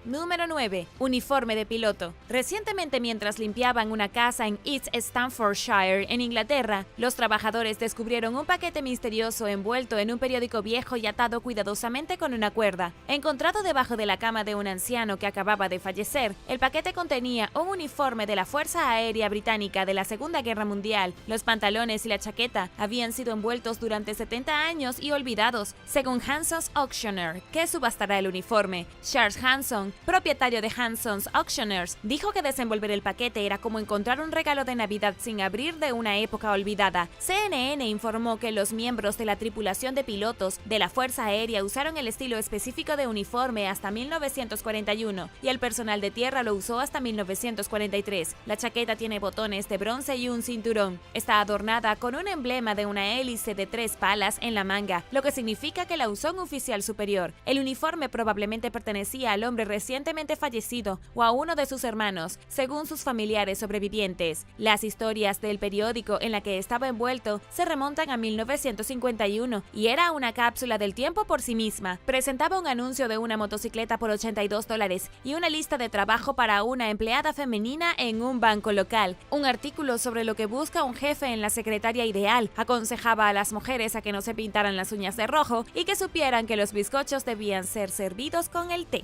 Número 9. Uniforme de piloto. Recientemente, mientras limpiaban una casa en East Staffordshire, en Inglaterra, los trabajadores descubrieron un paquete misterioso envuelto en un periódico viejo y atado cuidadosamente con una cuerda. Encontrado debajo de la cama de un anciano que acababa de fallecer, el paquete contenía un uniforme de la Fuerza Aérea Británica de la Segunda Guerra Mundial. Los pantalones y la chaqueta habían sido envueltos durante 70 años y olvidados, según Hanson's Auctioneer, que subastará el uniforme. Charles Hanson, propietario de Hanson's Auctioneers, dijo que desenvolver el paquete era como encontrar un regalo de Navidad sin abrir de una época olvidada. CNN informó que los miembros de la tripulación de pilotos de la Fuerza Aérea usaron el estilo específico de uniforme hasta 1941 y el personal de tierra lo usó hasta 1943. La chaqueta tiene botones de bronce y un cinturón. Está adornada con un emblema de una hélice de 3 palas en la manga, lo que significa que la usó un oficial superior. El uniforme probablemente pertenecía al hombre recientemente fallecido o a uno de sus hermanos, según sus familiares sobrevivientes. Las historias del periódico en la que estaba envuelto se remontan a 1951 y era una cápsula del tiempo por sí misma. Presentaba un anuncio de una motocicleta por $82 y una lista de trabajo para una empleada femenina en un banco local. Un artículo sobre lo que busca un jefe en la secretaria ideal aconsejaba a las mujeres a que no se pintaran las uñas de rojo y que supieran que los bizcochos debían ser servidos con el té.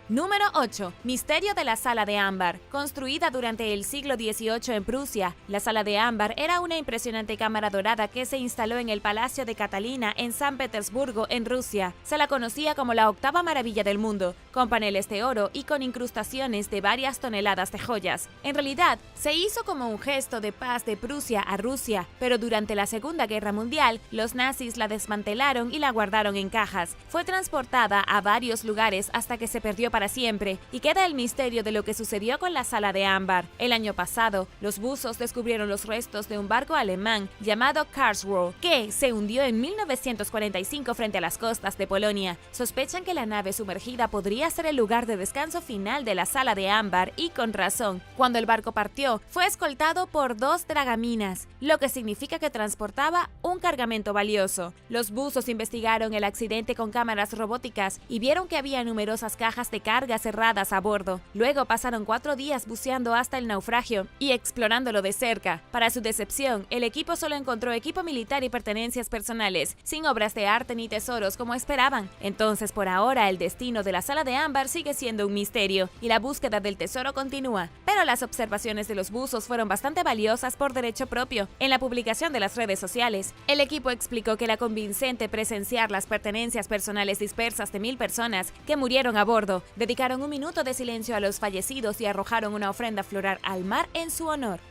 Número 8. Misterio de la Sala de Ámbar. Construida durante el siglo XVIII en Prusia, la Sala de Ámbar era una impresionante cámara dorada que se instaló en el Palacio de Catalina en San Petersburgo, en Rusia. Se la conocía como la octava maravilla del mundo, con paneles de oro y con incrustaciones de varias toneladas de joyas. En realidad, se hizo como un gesto de paz de Prusia a Rusia, pero durante la Segunda Guerra Mundial, los nazis la desmantelaron y la guardaron en cajas. Fue transportada a varios lugares hasta que se perdió para siempre, y queda el misterio de lo que sucedió con la Sala de Ámbar. El año pasado, los buzos descubrieron los restos de un barco alemán llamado Karlsruhe, que se hundió en 1945 frente a las costas de Polonia. Sospechan que la nave sumergida podría ser el lugar de descanso final de la Sala de Ámbar, y con razón. Cuando el barco partió, fue escoltado por 2 dragaminas, lo que significa que transportaba un cargamento valioso. Los buzos investigaron el accidente con cámaras robóticas y vieron que había numerosas cajas de cargas cerradas a bordo. Luego pasaron 4 días buceando hasta el naufragio y explorándolo de cerca. Para su decepción, el equipo solo encontró equipo militar y pertenencias personales, sin obras de arte ni tesoros como esperaban. Entonces, por ahora, el destino de la Sala de Ámbar sigue siendo un misterio y la búsqueda del tesoro continúa. Pero las observaciones de los buzos fueron bastante valiosas por derecho propio. En la publicación de las redes sociales, el equipo explicó que era convincente presenciar las pertenencias personales dispersas de 1000 personas que murieron a bordo. Dedicaron un minuto de silencio a los fallecidos y arrojaron una ofrenda floral al mar en su honor.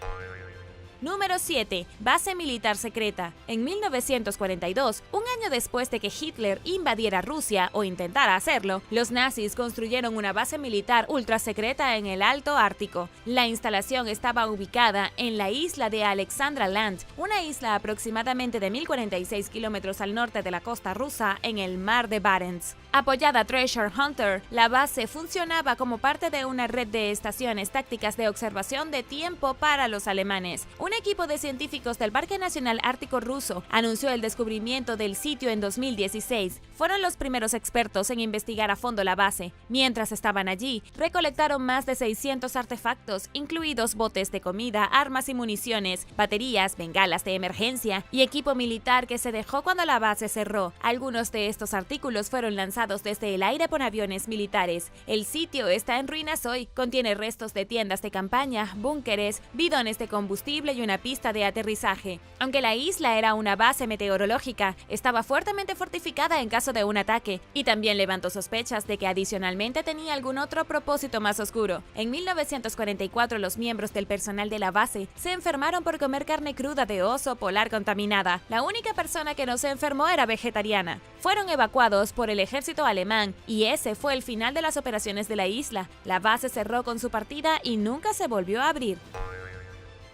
Número 7. Base militar secreta. En 1942, un año después de que Hitler invadiera Rusia o intentara hacerlo, los nazis construyeron una base militar ultra secreta en el Alto Ártico. La instalación estaba ubicada en la isla de Alexandra Land, una isla aproximadamente de 1046 kilómetros al norte de la costa rusa en el mar de Barents. Apoyada Treasure Hunter, la base funcionaba como parte de una red de estaciones tácticas de observación de tiempo para los alemanes. Un equipo de científicos del Parque Nacional Ártico Ruso anunció el descubrimiento del sitio en 2016. Fueron los primeros expertos en investigar a fondo la base. Mientras estaban allí, recolectaron más de 600 artefactos, incluidos botes de comida, armas y municiones, baterías, bengalas de emergencia y equipo militar que se dejó cuando la base cerró. Algunos de estos artículos fueron lanzados desde el aire por aviones militares. El sitio está en ruinas hoy, contiene restos de tiendas de campaña, búnkeres, bidones de combustible y una pista de aterrizaje. Aunque la isla era una base meteorológica, estaba fuertemente fortificada en caso de un ataque, y también levantó sospechas de que adicionalmente tenía algún otro propósito más oscuro. En 1944, los miembros del personal de la base se enfermaron por comer carne cruda de oso polar contaminada. La única persona que no se enfermó era vegetariana. Fueron evacuados por el ejército alemán, y ese fue el final de las operaciones de la isla. La base cerró con su partida y nunca se volvió a abrir.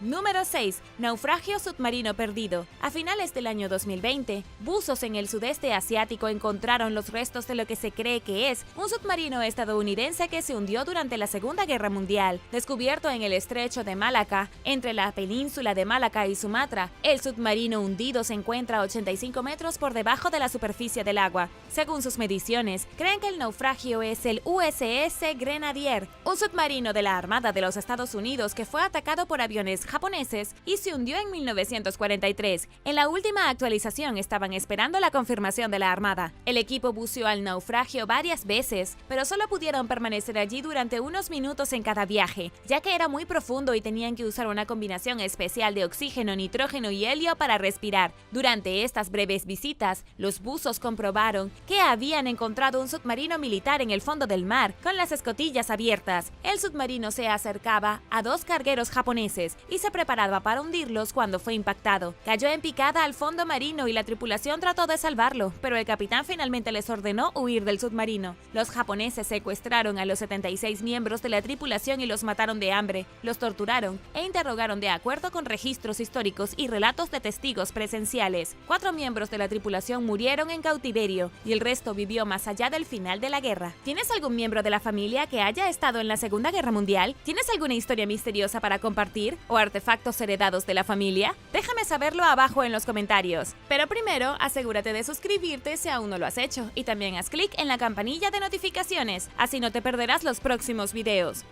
Número 6. Naufragio submarino perdido. A finales del año 2020, buzos en el sudeste asiático encontraron los restos de lo que se cree que es un submarino estadounidense que se hundió durante la Segunda Guerra Mundial. Descubierto en el estrecho de Malaca, entre la península de Malaca y Sumatra, el submarino hundido se encuentra a 85 metros por debajo de la superficie del agua. Según sus mediciones, creen que el naufragio es el USS Grenadier, un submarino de la Armada de los Estados Unidos que fue atacado por aviones japoneses y se hundió en 1943. En la última actualización estaban esperando la confirmación de la Armada. El equipo buceó al naufragio varias veces, pero solo pudieron permanecer allí durante unos minutos en cada viaje, ya que era muy profundo y tenían que usar una combinación especial de oxígeno, nitrógeno y helio para respirar. Durante estas breves visitas, los buzos comprobaron que habían encontrado un submarino militar en el fondo del mar, con las escotillas abiertas. El submarino se acercaba a 2 cargueros japoneses y se preparaba para hundirlos cuando fue impactado. Cayó en picada al fondo marino y la tripulación trató de salvarlo, pero el capitán finalmente les ordenó huir del submarino. Los japoneses secuestraron a los 76 miembros de la tripulación y los mataron de hambre, los torturaron e interrogaron de acuerdo con registros históricos y relatos de testigos presenciales. 4 miembros de la tripulación murieron en cautiverio y el resto vivió más allá del final de la guerra. ¿Tienes algún miembro de la familia que haya estado en la Segunda Guerra Mundial? ¿Tienes alguna historia misteriosa para compartir o artefactos heredados de la familia? Déjame saberlo abajo en los comentarios. Pero primero, asegúrate de suscribirte si aún no lo has hecho y también haz clic en la campanilla de notificaciones, así no te perderás los próximos videos.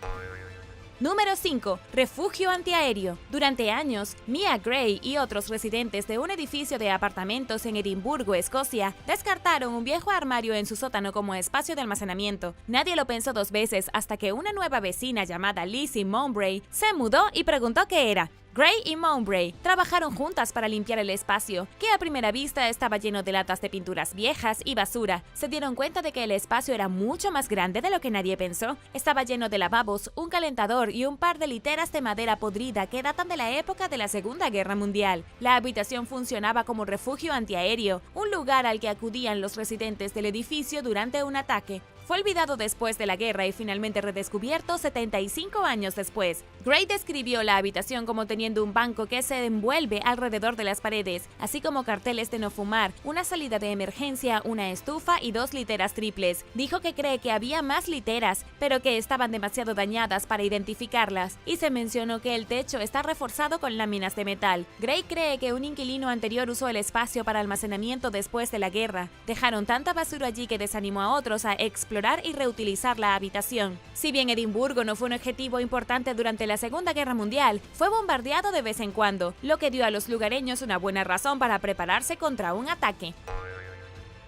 Número 5. Refugio antiaéreo. Durante años, Mia Gray y otros residentes de un edificio de apartamentos en Edimburgo, Escocia, descartaron un viejo armario en su sótano como espacio de almacenamiento. Nadie lo pensó 2 veces hasta que una nueva vecina llamada Lizzie Mowbray se mudó y preguntó qué era. Gray y Mowbray trabajaron juntas para limpiar el espacio, que a primera vista estaba lleno de latas de pinturas viejas y basura. Se dieron cuenta de que el espacio era mucho más grande de lo que nadie pensó. Estaba lleno de lavabos, un calentador y un par de literas de madera podrida que datan de la época de la Segunda Guerra Mundial. La habitación funcionaba como refugio antiaéreo, un lugar al que acudían los residentes del edificio durante un ataque. Fue olvidado después de la guerra y finalmente redescubierto 75 años después. Gray describió la habitación como teniendo un banco que se envuelve alrededor de las paredes, así como carteles de no fumar, una salida de emergencia, una estufa y 2 literas triples. Dijo que cree que había más literas, pero que estaban demasiado dañadas para identificarlas, y se mencionó que el techo está reforzado con láminas de metal. Gray cree que un inquilino anterior usó el espacio para almacenamiento después de la guerra. Dejaron tanta basura allí que desanimó a otros a explorar y reutilizar la habitación. Si bien Edimburgo no fue un objetivo importante durante la Segunda Guerra Mundial, fue bombardeado de vez en cuando, lo que dio a los lugareños una buena razón para prepararse contra un ataque.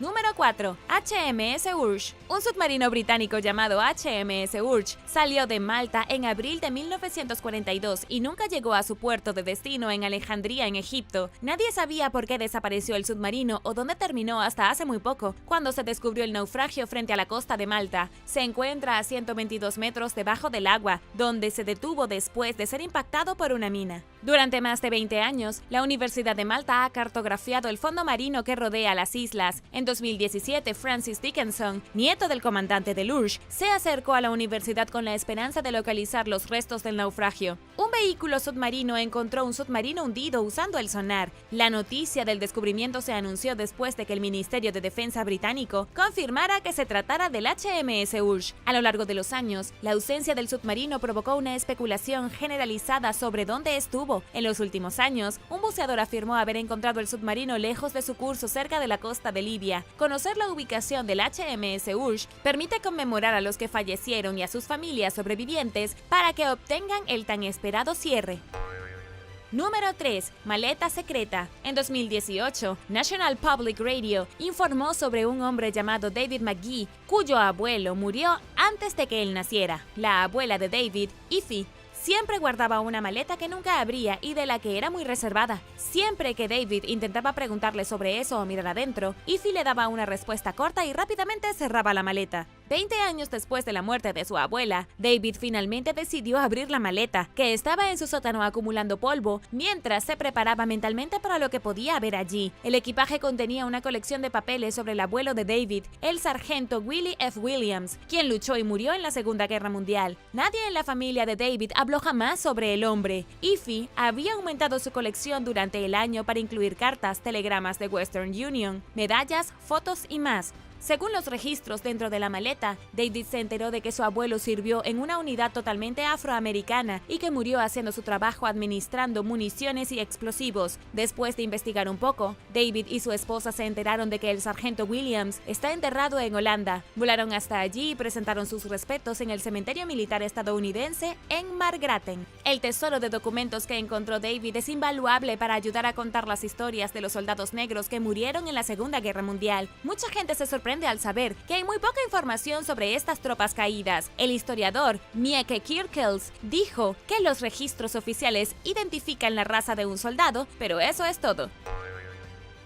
Número 4. HMS Urge. Un submarino británico llamado HMS Urge salió de Malta en abril de 1942 y nunca llegó a su puerto de destino en Alejandría, en Egipto. Nadie sabía por qué desapareció el submarino o dónde terminó hasta hace muy poco, cuando se descubrió el naufragio frente a la costa de Malta. Se encuentra a 122 metros debajo del agua, donde se detuvo después de ser impactado por una mina. Durante más de 20 años, la Universidad de Malta ha cartografiado el fondo marino que rodea las islas. En 2017, Francis Dickinson, nieto del comandante del Urge, se acercó a la universidad con la esperanza de localizar los restos del naufragio. Un vehículo submarino encontró un submarino hundido usando el sonar. La noticia del descubrimiento se anunció después de que el Ministerio de Defensa británico confirmara que se tratara del HMS Urge. A lo largo de los años, la ausencia del submarino provocó una especulación generalizada sobre dónde estuvo. En los últimos años, un buceador afirmó haber encontrado el submarino lejos de su curso cerca de la costa de Libia. Conocer la ubicación del HMS Urge permite conmemorar a los que fallecieron y a sus familias sobrevivientes para que obtengan el tan esperado cierre. Número 3. Maleta secreta. En 2018, National Public Radio informó sobre un hombre llamado David McGee, cuyo abuelo murió antes de que él naciera. La abuela de David, Effie, siempre guardaba una maleta que nunca abría y de la que era muy reservada. Siempre que David intentaba preguntarle sobre eso o mirar adentro, Effie le daba una respuesta corta y rápidamente cerraba la maleta. 20 años después de la muerte de su abuela, David finalmente decidió abrir la maleta, que estaba en su sótano acumulando polvo, mientras se preparaba mentalmente para lo que podía haber allí. El equipaje contenía una colección de papeles sobre el abuelo de David, el sargento Willie F. Williams, quien luchó y murió en la Segunda Guerra Mundial. Nadie en la familia de David habló jamás sobre el hombre. Effie había aumentado su colección durante el año para incluir cartas, telegramas de Western Union, medallas, fotos y más. Según los registros dentro de la maleta, David se enteró de que su abuelo sirvió en una unidad totalmente afroamericana y que murió haciendo su trabajo administrando municiones y explosivos. Después de investigar un poco, David y su esposa se enteraron de que el sargento Williams está enterrado en Holanda. Volaron hasta allí y presentaron sus respetos en el cementerio militar estadounidense en Margraten. El tesoro de documentos que encontró David es invaluable para ayudar a contar las historias de los soldados negros que murieron en la Segunda Guerra Mundial. Mucha gente se sorprende al saber que hay muy poca información sobre estas tropas caídas. El historiador Mieke Kirkels dijo que los registros oficiales identifican la raza de un soldado, pero eso es todo.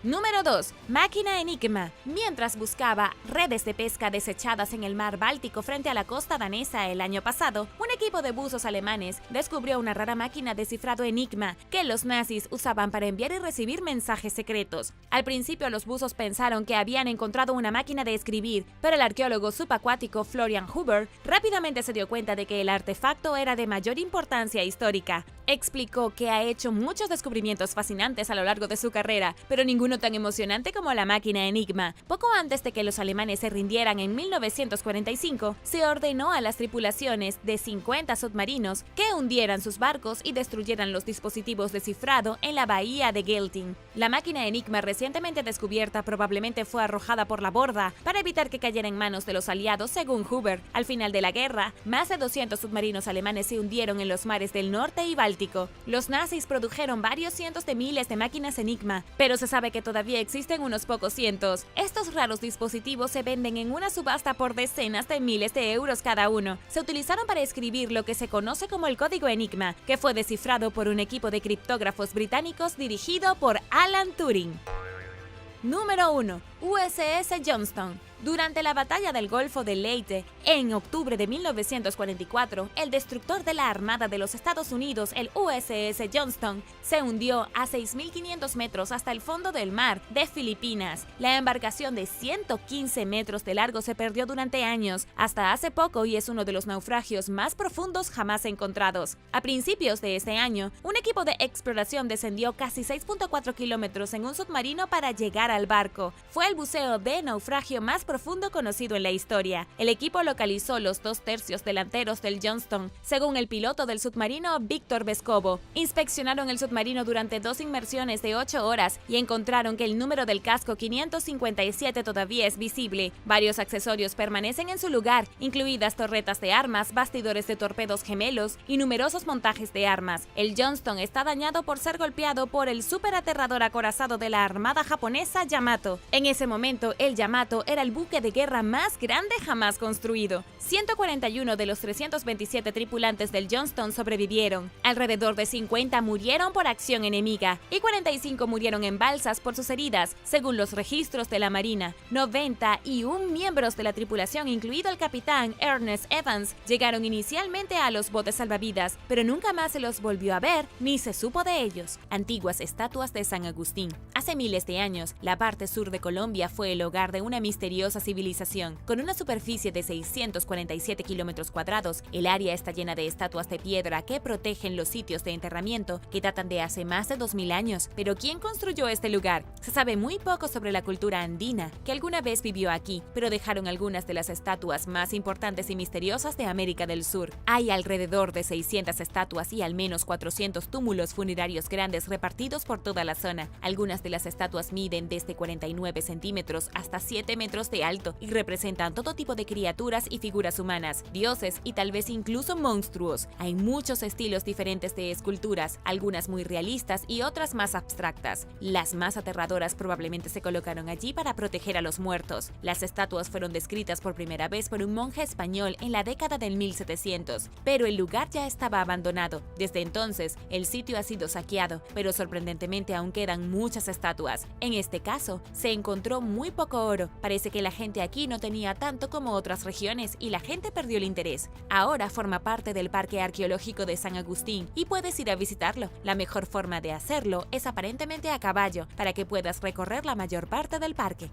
Número 2. Máquina Enigma. Mientras buscaba redes de pesca desechadas en el mar Báltico frente a la costa danesa el año pasado, un equipo de buzos alemanes descubrió una rara máquina de cifrado Enigma que los nazis usaban para enviar y recibir mensajes secretos. Al principio los buzos pensaron que habían encontrado una máquina de escribir, pero el arqueólogo subacuático Florian Huber rápidamente se dio cuenta de que el artefacto era de mayor importancia histórica. Explicó que ha hecho muchos descubrimientos fascinantes a lo largo de su carrera, pero ninguno tan emocionante como la máquina Enigma. Poco antes de que los alemanes se rindieran en 1945, se ordenó a las tripulaciones de 50 submarinos que hundieran sus barcos y destruyeran los dispositivos de cifrado en la bahía de Gelting. La máquina Enigma recientemente descubierta probablemente fue arrojada por la borda para evitar que cayera en manos de los aliados, según Huber. Al final de la guerra, más de 200 submarinos alemanes se hundieron en los mares del norte y Báltico. Los nazis produjeron varios cientos de miles de máquinas Enigma, pero se sabe que todavía existen unos pocos cientos. Estos raros dispositivos se venden en una subasta por decenas de miles de euros cada uno. Se utilizaron para escribir lo que se conoce como el código Enigma, que fue descifrado por un equipo de criptógrafos británicos dirigido por Alan Turing. Número 1. USS Johnston. Durante la batalla del Golfo de Leyte, en octubre de 1944, el destructor de la Armada de los Estados Unidos, el USS Johnston, se hundió a 6.500 metros hasta el fondo del mar de Filipinas. La embarcación de 115 metros de largo se perdió durante años, hasta hace poco, y es uno de los naufragios más profundos jamás encontrados. A principios de este año, un equipo de exploración descendió casi 6.4 kilómetros en un submarino para llegar al barco. Fue el buceo de naufragio más profundo conocido en la historia. El equipo localizó los 2/3 delanteros del Johnston, según el piloto del submarino Víctor Vescovo. Inspeccionaron el submarino durante 2 inmersiones de 8 horas y encontraron que el número del casco 557 todavía es visible. Varios accesorios permanecen en su lugar, incluidas torretas de armas, bastidores de torpedos gemelos y numerosos montajes de armas. El Johnston está dañado por ser golpeado por el superaterrador acorazado de la Armada japonesa Yamato. En ese momento, el Yamato era el buque de guerra más grande jamás construido. 141 de los 327 tripulantes del Johnston sobrevivieron. Alrededor de 50 murieron por acción enemiga y 45 murieron en balsas por sus heridas, según los registros de la Marina. 91 miembros de la tripulación, incluido el capitán Ernest Evans, llegaron inicialmente a los botes salvavidas, pero nunca más se los volvió a ver ni se supo de ellos. Antiguas estatuas de San Agustín. Hace miles de años, la parte sur de Colombia fue el hogar de una misteriosa civilización. Con una superficie de 647 kilómetros cuadrados, el área está llena de estatuas de piedra que protegen los sitios de enterramiento que datan de hace más de 2000 años. Pero ¿quién construyó este lugar? Se sabe muy poco sobre la cultura andina, que alguna vez vivió aquí, pero dejaron algunas de las estatuas más importantes y misteriosas de América del Sur. Hay alrededor de 600 estatuas y al menos 400 túmulos funerarios grandes repartidos por toda la zona. Algunas de las estatuas miden desde 49 centímetros hasta 7 metros de alto y representan todo tipo de criaturas y figuras humanas, dioses y tal vez incluso monstruos. Hay muchos estilos diferentes de esculturas, algunas muy realistas y otras más abstractas. Las más aterradoras probablemente se colocaron allí para proteger a los muertos. Las estatuas fueron descritas por primera vez por un monje español en la década del 1700, pero el lugar ya estaba abandonado. Desde entonces, el sitio ha sido saqueado, pero sorprendentemente aún quedan muchas estatuas. En este caso, se encontró muy poco oro. Parece que la gente aquí no tenía tanto como otras regiones y la gente perdió el interés. Ahora forma parte del Parque Arqueológico de San Agustín y puedes ir a visitarlo. La mejor forma de hacerlo es aparentemente a caballo, para que puedas recorrer la mayor parte del parque.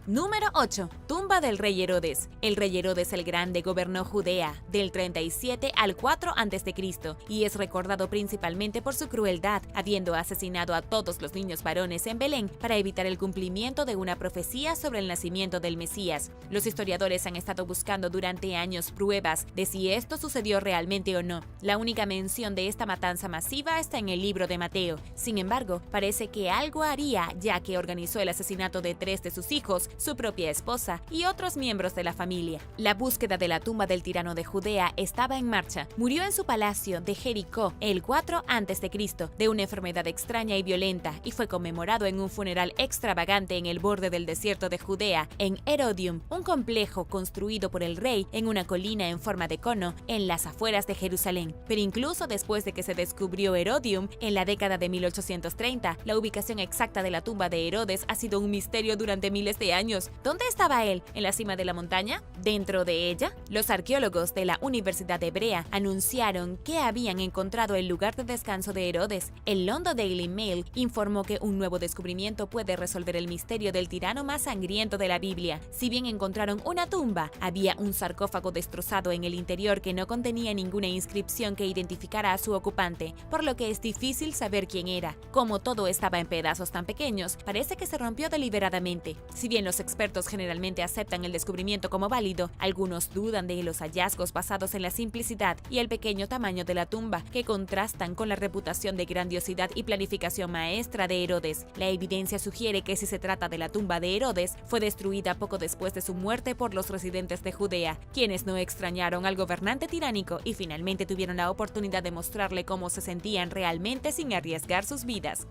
Número 8. Tumba del rey Herodes. El rey Herodes el Grande gobernó Judea del 37 al 4 a.C. y es recordado principalmente por su crueldad, habiendo asesinado a todos los niños varones en Belén para evitar el cumplimiento de una profecía sobre el nacimiento del Mesías. Los historiadores han estado buscando durante años pruebas de si esto sucedió realmente o no. La única mención de esta matanza masiva está en el libro de Mateo. Sin embargo, parece que algo haría, ya que organizó el asesinato de 3 de sus hijos, su propia esposa y otros miembros de la familia. La búsqueda de la tumba del tirano de Judea estaba en marcha. Murió en su palacio de Jericó el 4 a.C. de una enfermedad extraña y violenta y fue conmemorado en un funeral extravagante en el borde del desierto de Judea, en Herodium, un complejo construido por el rey en una colina en forma de cono en las afueras de Jerusalén. Pero incluso después de que se descubrió Herodium en la década de 1830, la ubicación exacta de la tumba de Herodes ha sido un misterio durante miles de años. años. ¿Dónde estaba él? ¿En la cima de la montaña? ¿Dentro de ella? Los arqueólogos de la Universidad Hebrea anunciaron que habían encontrado el lugar de descanso de Herodes. El London Daily Mail informó que un nuevo descubrimiento puede resolver el misterio del tirano más sangriento de la Biblia. Si bien encontraron una tumba, había un sarcófago destrozado en el interior que no contenía ninguna inscripción que identificara a su ocupante, por lo que es difícil saber quién era. Como todo estaba en pedazos tan pequeños, parece que se rompió deliberadamente. Si bien los expertos generalmente aceptan el descubrimiento como válido, algunos dudan de los hallazgos basados en la simplicidad y el pequeño tamaño de la tumba, que contrastan con la reputación de grandiosidad y planificación maestra de Herodes. La evidencia sugiere que si se trata de la tumba de Herodes, fue destruida poco después de su muerte por los residentes de Judea, quienes no extrañaron al gobernante tiránico y finalmente tuvieron la oportunidad de mostrarle cómo se sentían realmente sin arriesgar sus vidas.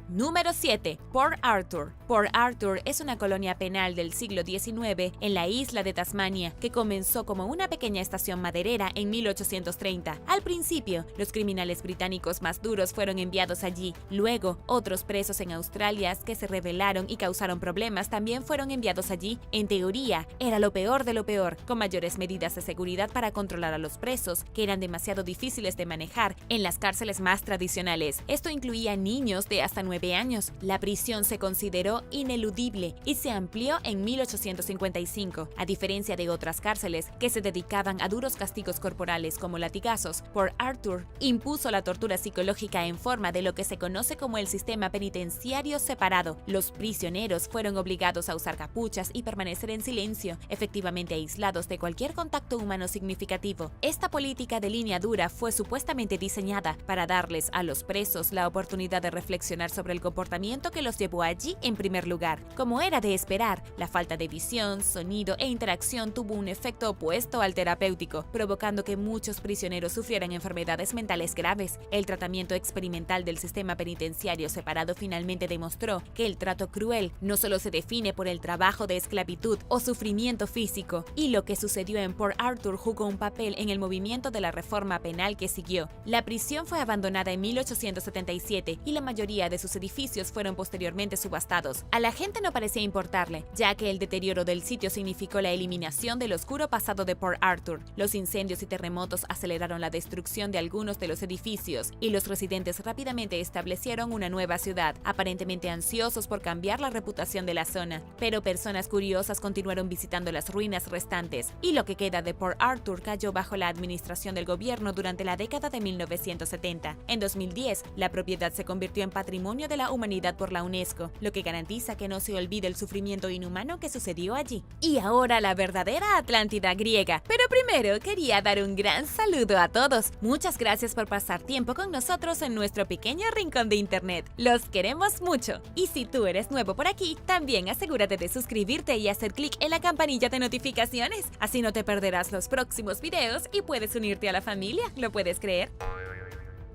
Número 7. Port Arthur. Port Arthur es una colonia penal del siglo XIX en la isla de Tasmania que comenzó como una pequeña estación maderera en 1830. Al principio, los criminales británicos más duros fueron enviados allí. Luego, otros presos en Australia que se rebelaron y causaron problemas también fueron enviados allí. En teoría, era lo peor de lo peor, con mayores medidas de seguridad para controlar a los presos, que eran demasiado difíciles de manejar en las cárceles más tradicionales. Esto incluía niños de hasta 9 años. La prisión se consideró ineludible y se amplió en 1855. A diferencia de otras cárceles que se dedicaban a duros castigos corporales como latigazos, Port Arthur impuso la tortura psicológica en forma de lo que se conoce como el sistema penitenciario separado. Los prisioneros fueron obligados a usar capuchas y permanecer en silencio, efectivamente aislados de cualquier contacto humano significativo. Esta política de línea dura fue supuestamente diseñada para darles a los presos la oportunidad de reflexionar sobre el comportamiento que los llevó allí en primer lugar. Como era de esperar, la falta de visión, sonido e interacción tuvo un efecto opuesto al terapéutico, provocando que muchos prisioneros sufrieran enfermedades mentales graves. El tratamiento experimental del sistema penitenciario separado finalmente demostró que el trato cruel no solo se define por el trabajo de esclavitud o sufrimiento físico, y lo que sucedió en Port Arthur jugó un papel en el movimiento de la reforma penal que siguió. La prisión fue abandonada en 1877 y la mayoría de sus edificios fueron posteriormente subastados. A la gente no parecía importarle, ya que el deterioro del sitio significó la eliminación del oscuro pasado de Port Arthur. Los incendios y terremotos aceleraron la destrucción de algunos de los edificios y los residentes rápidamente establecieron una nueva ciudad, aparentemente ansiosos por cambiar la reputación de la zona. Pero personas curiosas continuaron visitando las ruinas restantes, y lo que queda de Port Arthur cayó bajo la administración del gobierno durante la década de 1970. En 2010, la propiedad se convirtió en Patrimonio de la Humanidad por la UNESCO, lo que garantiza que no se olvide el sufrimiento inhumano que sucedió allí. Y ahora la verdadera Atlántida griega. Pero primero quería dar un gran saludo a todos. Muchas gracias por pasar tiempo con nosotros en nuestro pequeño rincón de internet. Los queremos mucho. Y si tú eres nuevo por aquí, también asegúrate de suscribirte y hacer clic en la campanilla de notificaciones. Así no te perderás los próximos videos y puedes unirte a la familia. ¿Lo puedes creer?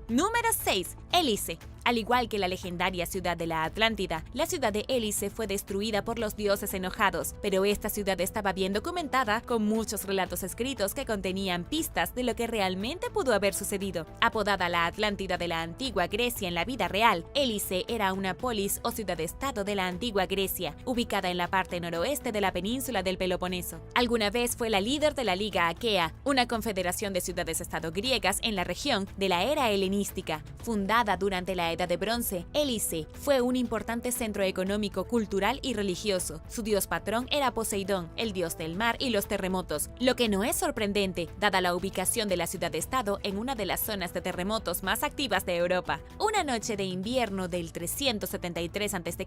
Número 6. Élise. Al igual que la legendaria ciudad de la Atlántida, la ciudad de Élise fue destruida por los dioses enojados, pero esta ciudad estaba bien documentada, con muchos relatos escritos que contenían pistas de lo que realmente pudo haber sucedido. Apodada la Atlántida de la antigua Grecia en la vida real, Élise era una polis o ciudad-estado de la antigua Grecia, ubicada en la parte noroeste de la península del Peloponeso. Alguna vez fue la líder de la Liga Aquea, una confederación de ciudades-estado griegas en la región de la era helenística. Fundada durante la Edad de Bronce, Élise fue un importante centro económico, cultural y religioso. Su dios patrón era Poseidón, el dios del mar y los terremotos, lo que no es sorprendente, dada la ubicación de la ciudad-estado en una de las zonas de terremotos más activas de Europa. Una noche de invierno del 373 a.C.,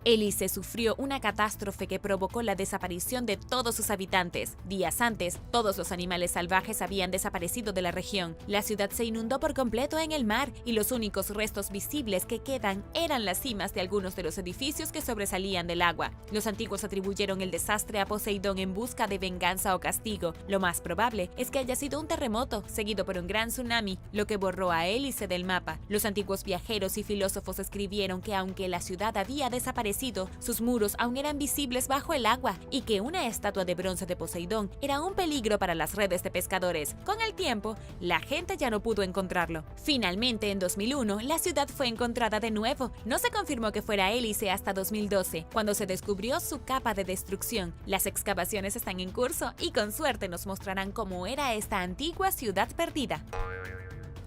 Élise sufrió una catástrofe que provocó la desaparición de todos sus habitantes. Días antes, todos los animales salvajes habían desaparecido de la región. La ciudad se inundó por completo en el mar y los únicos restos visibles que quedan eran las cimas de algunos de los edificios que sobresalían del agua. Los antiguos atribuyeron el desastre a Poseidón en busca de venganza o castigo. Lo más probable es que haya sido un terremoto, seguido por un gran tsunami, lo que borró a Élise del mapa. Los antiguos viajeros y filósofos escribieron que aunque la ciudad había desaparecido, sus muros aún eran visibles bajo el agua, y que una estatua de bronce de Poseidón era un peligro para las redes de pescadores. Con el tiempo, la gente ya no pudo encontrarlo. Finalmente, en 2001, la ciudad fue encontrada de nuevo. No se confirmó que fuera hélice hasta 2012, cuando se descubrió su capa de destrucción. Las excavaciones están en curso y con suerte nos mostrarán cómo era esta antigua ciudad perdida.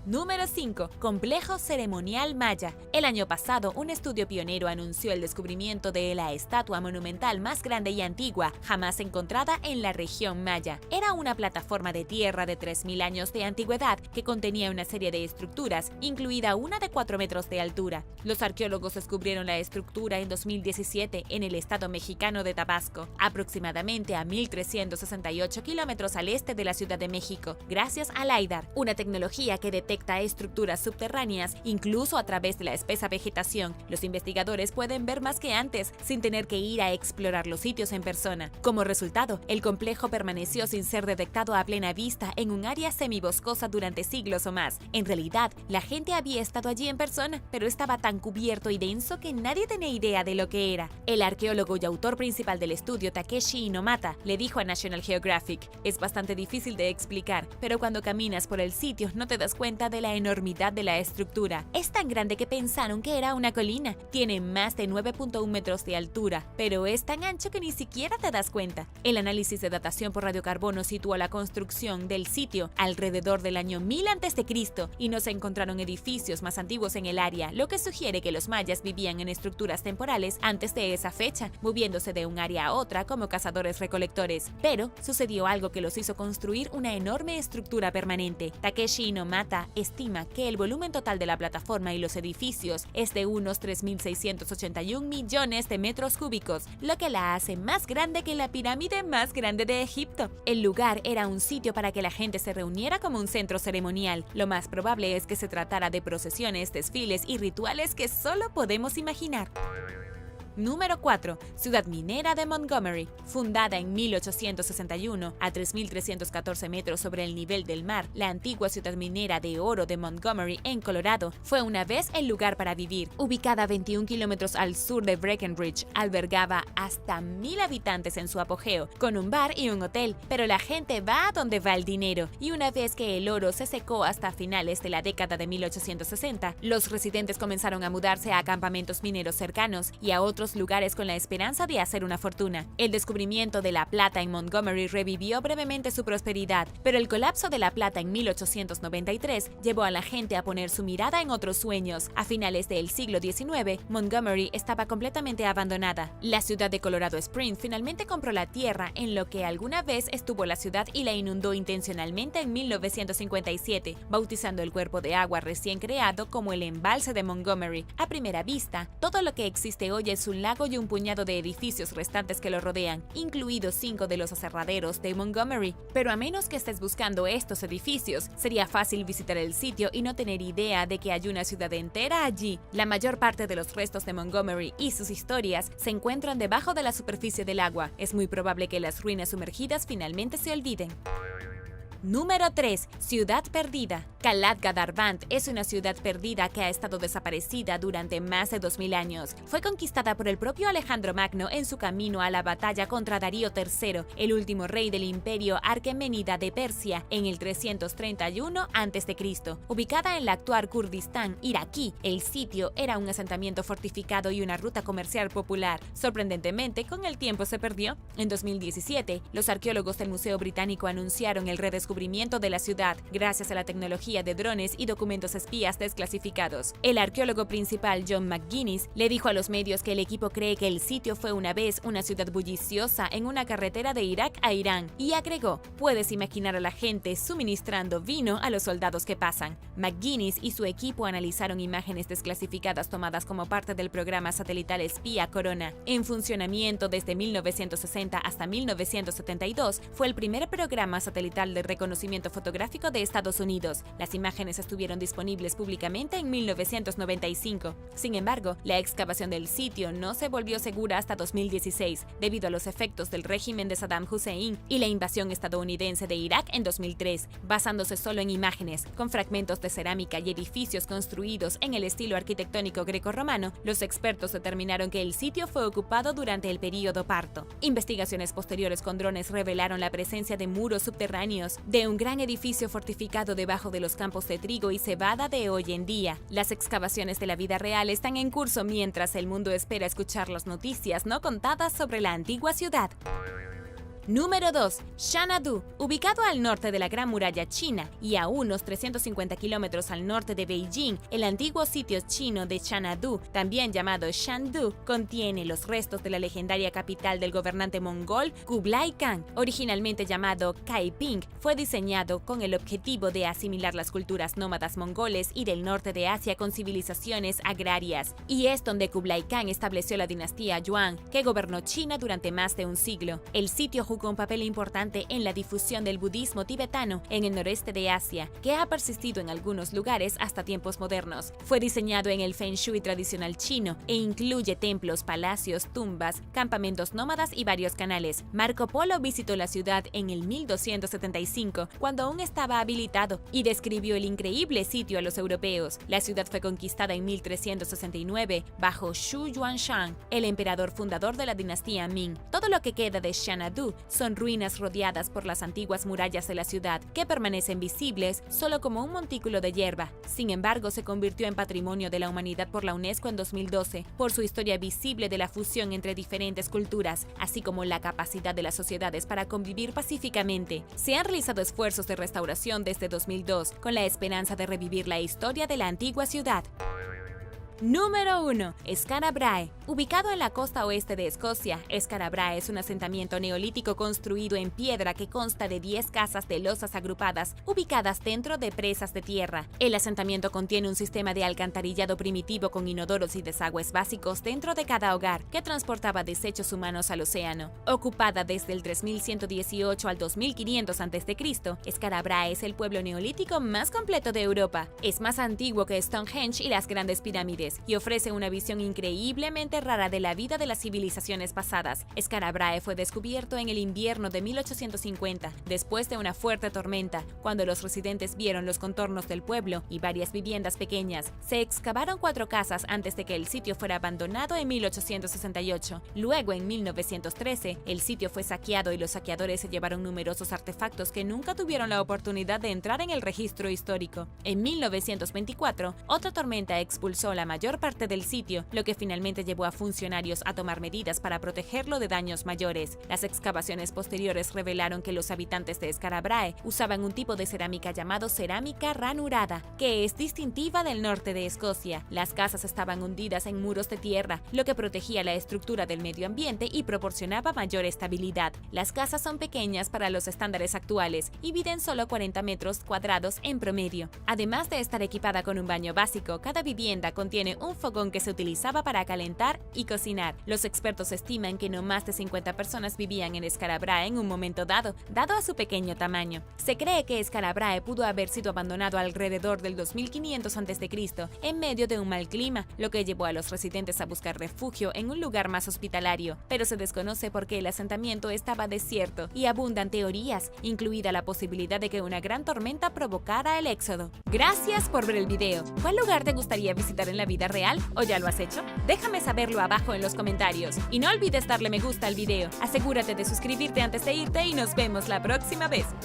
Número 5. Complejo ceremonial maya. El año pasado, un estudio pionero anunció el descubrimiento de la estatua monumental más grande y antigua jamás encontrada en la región maya. Era una plataforma de tierra de 3000 años de antigüedad que contenía una serie de estructuras, incluida una de 4 metros de altura. Los arqueólogos descubrieron la estructura en 2017 en el estado mexicano de Tabasco, aproximadamente a 1368 kilómetros al este de la Ciudad de México, gracias al LiDAR, una tecnología que detecta estructuras subterráneas, incluso a través de la espesa vegetación. Los investigadores pueden ver más que antes, sin tener que ir a explorar los sitios en persona. Como resultado, el complejo permaneció sin ser detectado a plena vista en un área semiboscosa durante siglos o más. En realidad, la gente había estado allí en persona, pero estaba tan cubierto y denso que nadie tenía idea de lo que era. El arqueólogo y autor principal del estudio, Takeshi Inomata, le dijo a National Geographic: "Es bastante difícil de explicar, pero cuando caminas por el sitio no te das cuenta de la enormidad de la estructura. Es tan grande que pensaron que era una colina. Tiene más de 9.1 metros de altura, pero es tan ancho que ni siquiera te das cuenta". El análisis de datación por radiocarbono situó la construcción del sitio alrededor del año 1000 a.C. y no se encontraron edificios más antiguos en el área, lo que sugiere que los mayas vivían en estructuras temporales antes de esa fecha, moviéndose de un área a otra como cazadores-recolectores. Pero sucedió algo que los hizo construir una enorme estructura permanente. Takeshi Inomata estima que el volumen total de la plataforma y los edificios es de unos 3.681 millones de metros cúbicos, lo que la hace más grande que la pirámide más grande de Egipto. El lugar era un sitio para que la gente se reuniera como un centro ceremonial. Lo más probable es que se tratara de procesiones, desfiles y rituales que solo podemos imaginar. Número 4. Ciudad minera de Montgomery. Fundada en 1861 a 3.314 metros sobre el nivel del mar, la antigua ciudad minera de oro de Montgomery, en Colorado, fue una vez el lugar para vivir. Ubicada a 21 kilómetros al sur de Breckenridge, albergaba hasta 1000 habitantes en su apogeo, con un bar y un hotel, pero la gente va a donde va el dinero, y una vez que el oro se secó hasta finales de la década de 1860, los residentes comenzaron a mudarse a campamentos mineros cercanos y a otros lugares con la esperanza de hacer una fortuna. El descubrimiento de la plata en Montgomery revivió brevemente su prosperidad, pero el colapso de la plata en 1893 llevó a la gente a poner su mirada en otros sueños. A finales del siglo XIX, Montgomery estaba completamente abandonada. La ciudad de Colorado Springs finalmente compró la tierra en lo que alguna vez estuvo la ciudad y la inundó intencionalmente en 1957, bautizando el cuerpo de agua recién creado como el embalse de Montgomery. A primera vista, todo lo que existe hoy es un lago y un puñado de edificios restantes que lo rodean, incluidos 5 de los aserraderos de Montgomery. Pero a menos que estés buscando estos edificios, sería fácil visitar el sitio y no tener idea de que hay una ciudad entera allí. La mayor parte de los restos de Montgomery y sus historias se encuentran debajo de la superficie del agua. Es muy probable que las ruinas sumergidas finalmente se olviden. Número 3. Ciudad perdida. Kalat Gadarband es una ciudad perdida que ha estado desaparecida durante más de 2000 años. Fue conquistada por el propio Alejandro Magno en su camino a la batalla contra Darío III, el último rey del imperio Arqueménida de Persia, en el 331 a.C. Ubicada en la actual Kurdistán iraquí, el sitio era un asentamiento fortificado y una ruta comercial popular. Sorprendentemente, con el tiempo se perdió. En 2017, los arqueólogos del Museo Británico anunciaron el redescubrimiento de la ciudad gracias a la tecnología de drones y documentos espías desclasificados. El arqueólogo principal John McGuinness le dijo a los medios que el equipo cree que el sitio fue una vez una ciudad bulliciosa en una carretera de Irak a Irán, y agregó: "Puedes imaginar a la gente suministrando vino a los soldados que pasan". McGuinness y su equipo analizaron imágenes desclasificadas tomadas como parte del programa satelital espía Corona, en funcionamiento desde 1960 hasta 1972. Fue el primer programa satelital de reconocimiento fotográfico de Estados Unidos. Las imágenes estuvieron disponibles públicamente en 1995. Sin embargo, la excavación del sitio no se volvió segura hasta 2016, debido a los efectos del régimen de Saddam Hussein y la invasión estadounidense de Irak en 2003. Basándose solo en imágenes, con fragmentos de cerámica y edificios construidos en el estilo arquitectónico grecorromano, los expertos determinaron que el sitio fue ocupado durante el período Parto. Investigaciones posteriores con drones revelaron la presencia de muros subterráneos, de un gran edificio fortificado debajo de los campos de trigo y cebada de hoy en día. Las excavaciones de la vida real están en curso mientras el mundo espera escuchar las noticias no contadas sobre la antigua ciudad. Número 2. Xanadu. Ubicado al norte de la Gran Muralla China y a unos 350 kilómetros al norte de Beijing, el antiguo sitio chino de Xanadu, también llamado Shandu, contiene los restos de la legendaria capital del gobernante mongol Kublai Khan. Originalmente llamado Kaiping, fue diseñado con el objetivo de asimilar las culturas nómadas mongoles y del norte de Asia con civilizaciones agrarias, y es donde Kublai Khan estableció la dinastía Yuan, que gobernó China durante más de un siglo. El sitio jugó un papel importante en la difusión del budismo tibetano en el noreste de Asia, que ha persistido en algunos lugares hasta tiempos modernos. Fue diseñado en el Feng Shui tradicional chino e incluye templos, palacios, tumbas, campamentos nómadas y varios canales. Marco Polo visitó la ciudad en el 1275, cuando aún estaba habilitado, y describió el increíble sitio a los europeos. La ciudad fue conquistada en 1369 bajo Xu Yuanshan, el emperador fundador de la dinastía Ming. Todo lo que queda de Xanadu son ruinas rodeadas por las antiguas murallas de la ciudad, que permanecen visibles solo como un montículo de hierba. Sin embargo, se convirtió en Patrimonio de la Humanidad por la UNESCO en 2012, por su historia visible de la fusión entre diferentes culturas, así como la capacidad de las sociedades para convivir pacíficamente. Se han realizado esfuerzos de restauración desde 2002, con la esperanza de revivir la historia de la antigua ciudad. Número 1. Skara Brae. Ubicado en la costa oeste de Escocia, Skara Brae es un asentamiento neolítico construido en piedra que consta de 10 casas de losas agrupadas, ubicadas dentro de presas de tierra. El asentamiento contiene un sistema de alcantarillado primitivo con inodoros y desagües básicos dentro de cada hogar, que transportaba desechos humanos al océano. Ocupada desde el 3118 al 2500 a.C., Skara Brae es el pueblo neolítico más completo de Europa. Es más antiguo que Stonehenge y las grandes pirámides, y ofrece una visión increíblemente rara de la vida de las civilizaciones pasadas. Skara Brae fue descubierto en el invierno de 1850, después de una fuerte tormenta, cuando los residentes vieron los contornos del pueblo y varias viviendas pequeñas. Se excavaron 4 casas antes de que el sitio fuera abandonado en 1868. Luego, en 1913, el sitio fue saqueado y los saqueadores se llevaron numerosos artefactos que nunca tuvieron la oportunidad de entrar en el registro histórico. En 1924, otra tormenta expulsó la mayor parte del sitio, lo que finalmente llevó a funcionarios a tomar medidas para protegerlo de daños mayores. Las excavaciones posteriores revelaron que los habitantes de Skara Brae usaban un tipo de cerámica llamado cerámica ranurada, que es distintiva del norte de Escocia. Las casas estaban hundidas en muros de tierra, lo que protegía la estructura del medio ambiente y proporcionaba mayor estabilidad. Las casas son pequeñas para los estándares actuales y miden solo 40 metros cuadrados en promedio. Además de estar equipada con un baño básico, cada vivienda contiene un fogón que se utilizaba para calentar y cocinar. Los expertos estiman que no más de 50 personas vivían en Skara Brae en un momento dado a su pequeño tamaño. Se cree que Skara Brae pudo haber sido abandonado alrededor del 2500 a.C. en medio de un mal clima, lo que llevó a los residentes a buscar refugio en un lugar más hospitalario, pero se desconoce por qué el asentamiento estaba desierto y abundan teorías, incluida la posibilidad de que una gran tormenta provocara el éxodo. Gracias por ver el video. ¿Cuál lugar te gustaría visitar en la vida real? ¿O ya lo has hecho? Déjame saberlo abajo en los comentarios. Y no olvides darle me gusta al video. Asegúrate de suscribirte antes de irte y nos vemos la próxima vez.